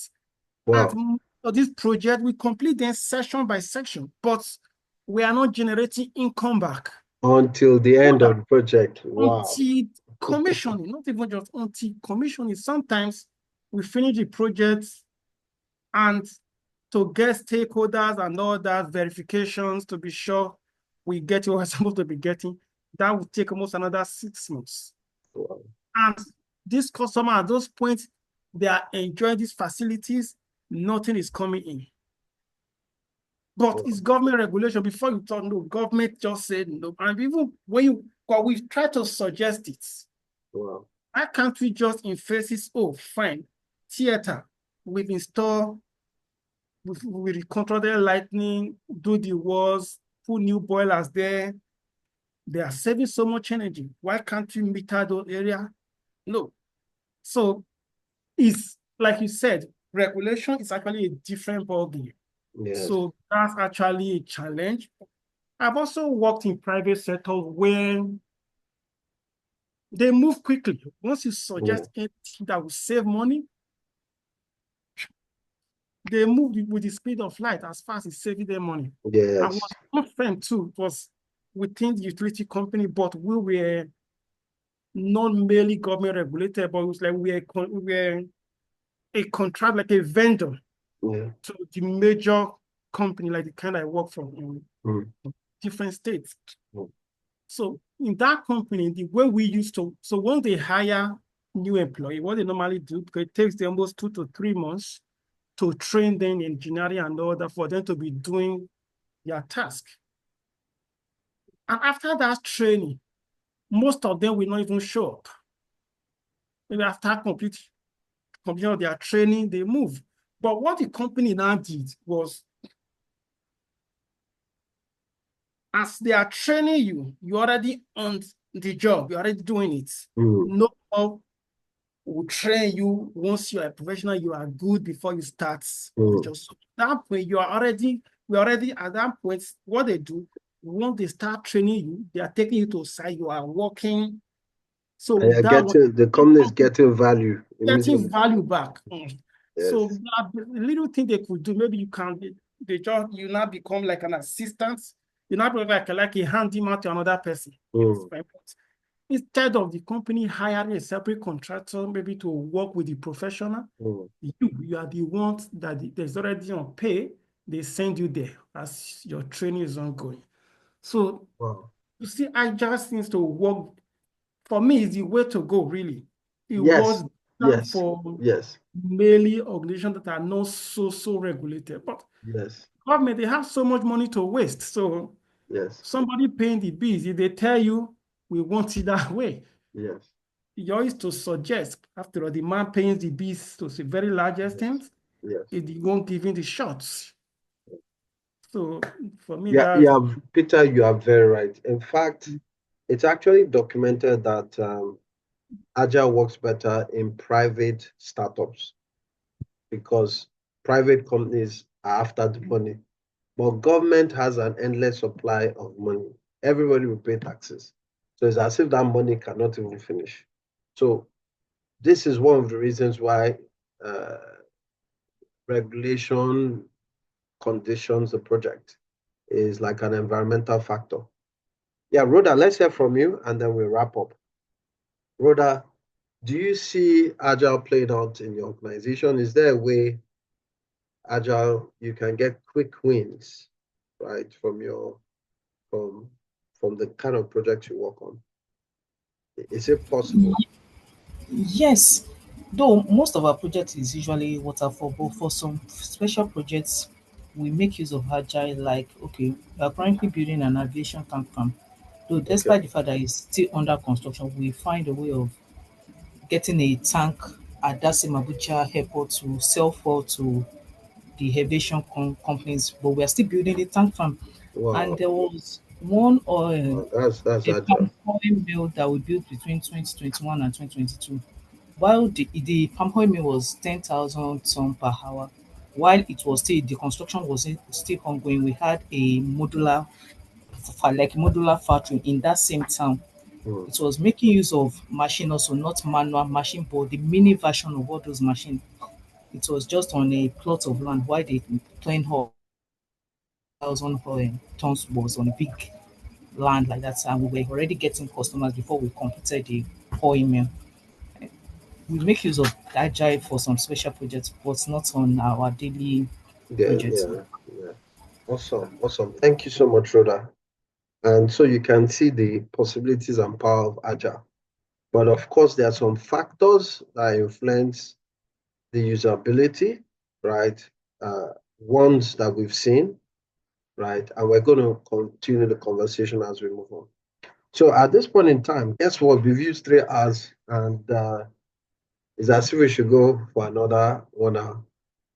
Wow. And this project, we complete them section by section, but we are not generating income back. Until the end of the project. Wow. Until commissioning, not even just until commissioning. Sometimes we finish the project and to get stakeholders and all that verifications to be sure we get what we're supposed to be getting, that will take almost another 6 months. Wow. And this customer at those points, they are enjoying these facilities, nothing is coming in. But Wow. it's government regulation. Before you thought, no, government just said no. And even when we try to suggest it, Wow. why can't we just emphasis, oh, fine, theater, we've installed, we control their lightning, do the walls, put new boilers there. They are saving so much energy. Why can't we meter those areas? No. So it's like you said, regulation is actually a different ballgame. Yes. So that's actually a challenge. I've also worked in private sector where they move quickly. Once you suggest anything that will save money, they move with the speed of light as fast as saving their money. Yes. And one friend too was within the utility company, but we were not merely government regulated, but it was like we were a contract, like a vendor to the major company, like the kind I work for in different states. So in that company, the way we used to, so when they hire new employee, what they normally do, because it takes them almost 2 to 3 months to train them in engineering and all that for them to be doing their task. And after that training, most of them will not even show up. Maybe after completion of their training, they move. But what the company now did was, as they are training you, you're already on the job, you're already doing it. No one will train you once you're a professional, you are good before you start. Just that point, we're already at that point, what they do, once they start training you, they are taking you to site, you are working. So the company is getting value. Getting value back. Yes. So the little thing they could do, maybe you now become like an assistant. You now be like a handyman to another person. Instead of the company hiring a separate contractor, maybe to work with the professional, you are the ones that there's already on pay. They send you there as your training is ongoing. So you see, agile seems to work. For me, is the way to go, really. It was for mainly organizations that are not so regulated. But government, they have so much money to waste. So somebody paying the bills, if they tell you, we want it that way. Yours is to suggest, after all, the man paying the bills to the very large extent, is the one giving the shots. So for me, Peter, you are very right. In fact, it's actually documented that Agile works better in private startups because private companies are after the money, but government has an endless supply of money. Everybody will pay taxes. So it's as if that money cannot even finish. So this is one of the reasons why regulation conditions the project is like an environmental factor. Yeah, Rhoda, let's hear from you and then we'll wrap up. Rhoda, do you see Agile playing out in your organization? Is there a way Agile you can get quick wins, right, from the kind of projects you work on? Is it possible? Yes, though most of our projects is usually waterfall, but for some special projects, we make use of agile. Like, okay, we are currently building an aviation tank farm. Though despite the fact that it's still under construction, we find a way of getting a tank at that same Abuja airport to sell for to the aviation companies. But we are still building the tank farm. Wow. And there was one oil, That's a agile. palm oil mill that we built between 2021 and 2022. While the palm oil mill was 10,000 ton per hour, while it was still the construction was still ongoing, we had a modular factory in that same town. Mm. It was making use of machine also, not manual machine, but the mini version of all those machines. It was just on a plot of land while the plain hall 1,000 tons was on a big land like that. And we were already getting customers before we completed the oil mill. We make use of agile for some special projects, but not on our daily Yeah, projects. yeah. Awesome, awesome. Thank you so much, Rhoda. And so you can see the possibilities and power of agile. But of course, there are some factors that influence the usability, right? Ones that we've seen, right? And we're going to continue the conversation as we move on. So at this point in time, guess what? We've used 3 hours, and it's as if we should go for another 1 hour.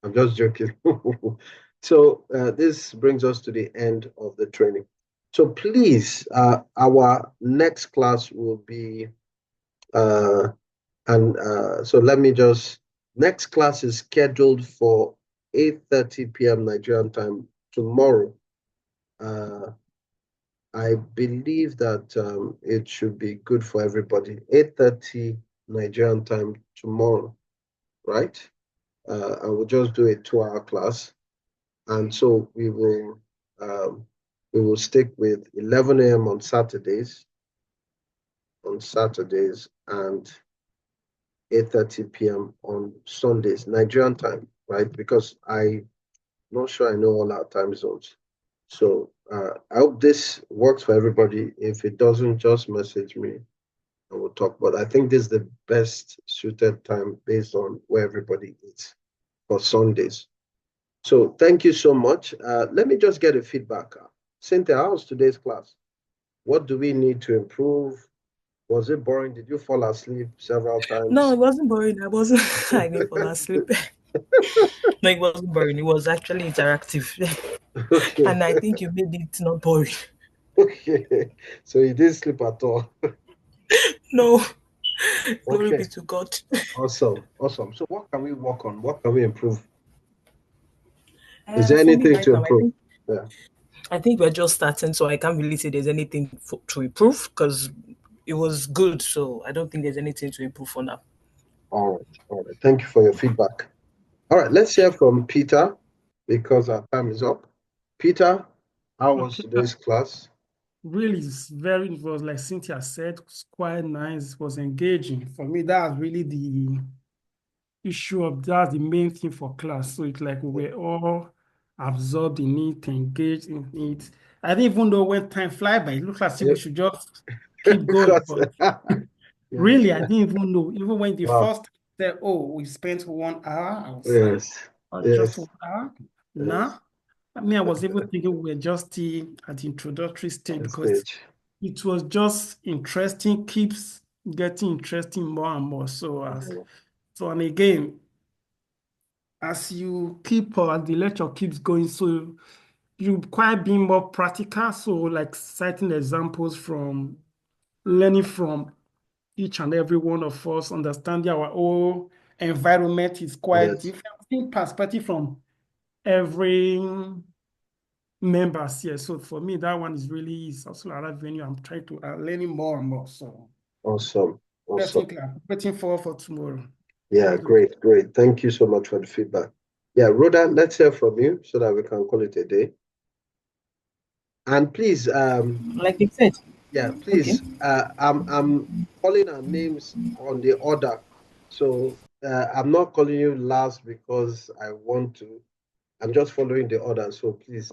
I'm just joking. So this brings us to the end of the training. So please, our next class will be, so let me just, next class is scheduled for 8:30 p.m. Nigerian time tomorrow. I believe that it should be good for everybody. 8:30 Nigerian time tomorrow, right? I will just do a 2-hour class. And so we will stick with 11 a.m. on Saturdays, and 8:30 p.m. on Sundays, Nigerian time, right? Because I'm not sure I know all our time zones. So I hope this works for everybody. If it doesn't, just message me and we'll talk. But I think this is the best suited time based on where everybody is for Sundays. So thank you so much. Let me just get a feedback. Cynthia, how was today's class? What do we need to improve? Was it boring? Did you fall asleep several times? No, it wasn't boring. I wasn't. I didn't fall asleep. No, it wasn't boring. It was actually interactive. Okay. And I think you made it not boring. Okay. So you didn't sleep at all. No. Glory Okay. be to God. Awesome. Awesome. So what can we work on? What can we improve? Is there For me anything right to now, improve? Yeah. I think we're just starting, so I can't really say there's anything to improve because it was good. So I don't think there's anything to improve for now. All right. All right. Thank you for your feedback. All right. Let's hear from Peter because our time is up. Peter, how was today's class? Really, it was like Cynthia said, quite nice. It was engaging. For me, that's really the issue of that's the main thing for class. So it's like we were all absorbed in it, engaged in it. I didn't even know when time fly by. It looks like we should just keep going. But really, I didn't even know. Even when the first said, "Oh, we spent 1 hour," I was like, just 1 hour." Nah. I mean, I was even thinking we were just at the introductory stage because it was just interesting, keeps getting interesting more and more. So, and again, as you keep, as the lecture keeps going, so you quite being more practical. So, like citing examples from learning from each and every one of us, understanding our own environment is quite different. In perspective from every members here. So for me, that one is really also another venue. I'm trying to learning more and more. So awesome. definitely, I'm waiting for tomorrow. Yeah, great. Thank you so much for the feedback. Yeah, Rhoda, let's hear from you so that we can call it a day. And please, like they said. Yeah, please. Okay. I'm calling our names on the order. So I'm not calling you last because I want to. I'm just following the order. So please,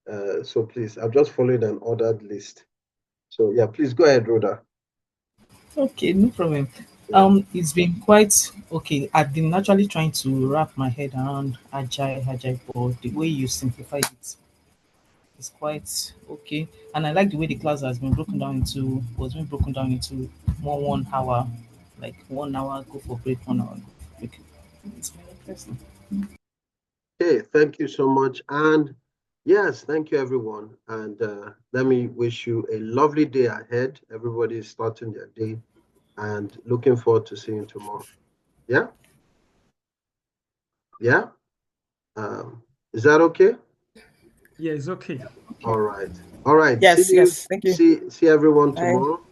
I'm just following an ordered list. So yeah, please go ahead, Rhoda. Okay, no problem. It's been quite okay. I've been actually trying to wrap my head around agile, but the way you simplified it is quite okay. And I like the way the class has been broken down into more 1 hour, like 1 hour go for break, 1 hour go for break. It's very interesting. Okay, thank you so much. And Yes, thank you, everyone. And let me wish you a lovely day ahead. Everybody is starting their day and looking forward to seeing you tomorrow. Yeah? Yeah? Is that okay? Yeah, it's okay. All right. All right. Yes, See you. yes. Thank you. See everyone Bye. tomorrow.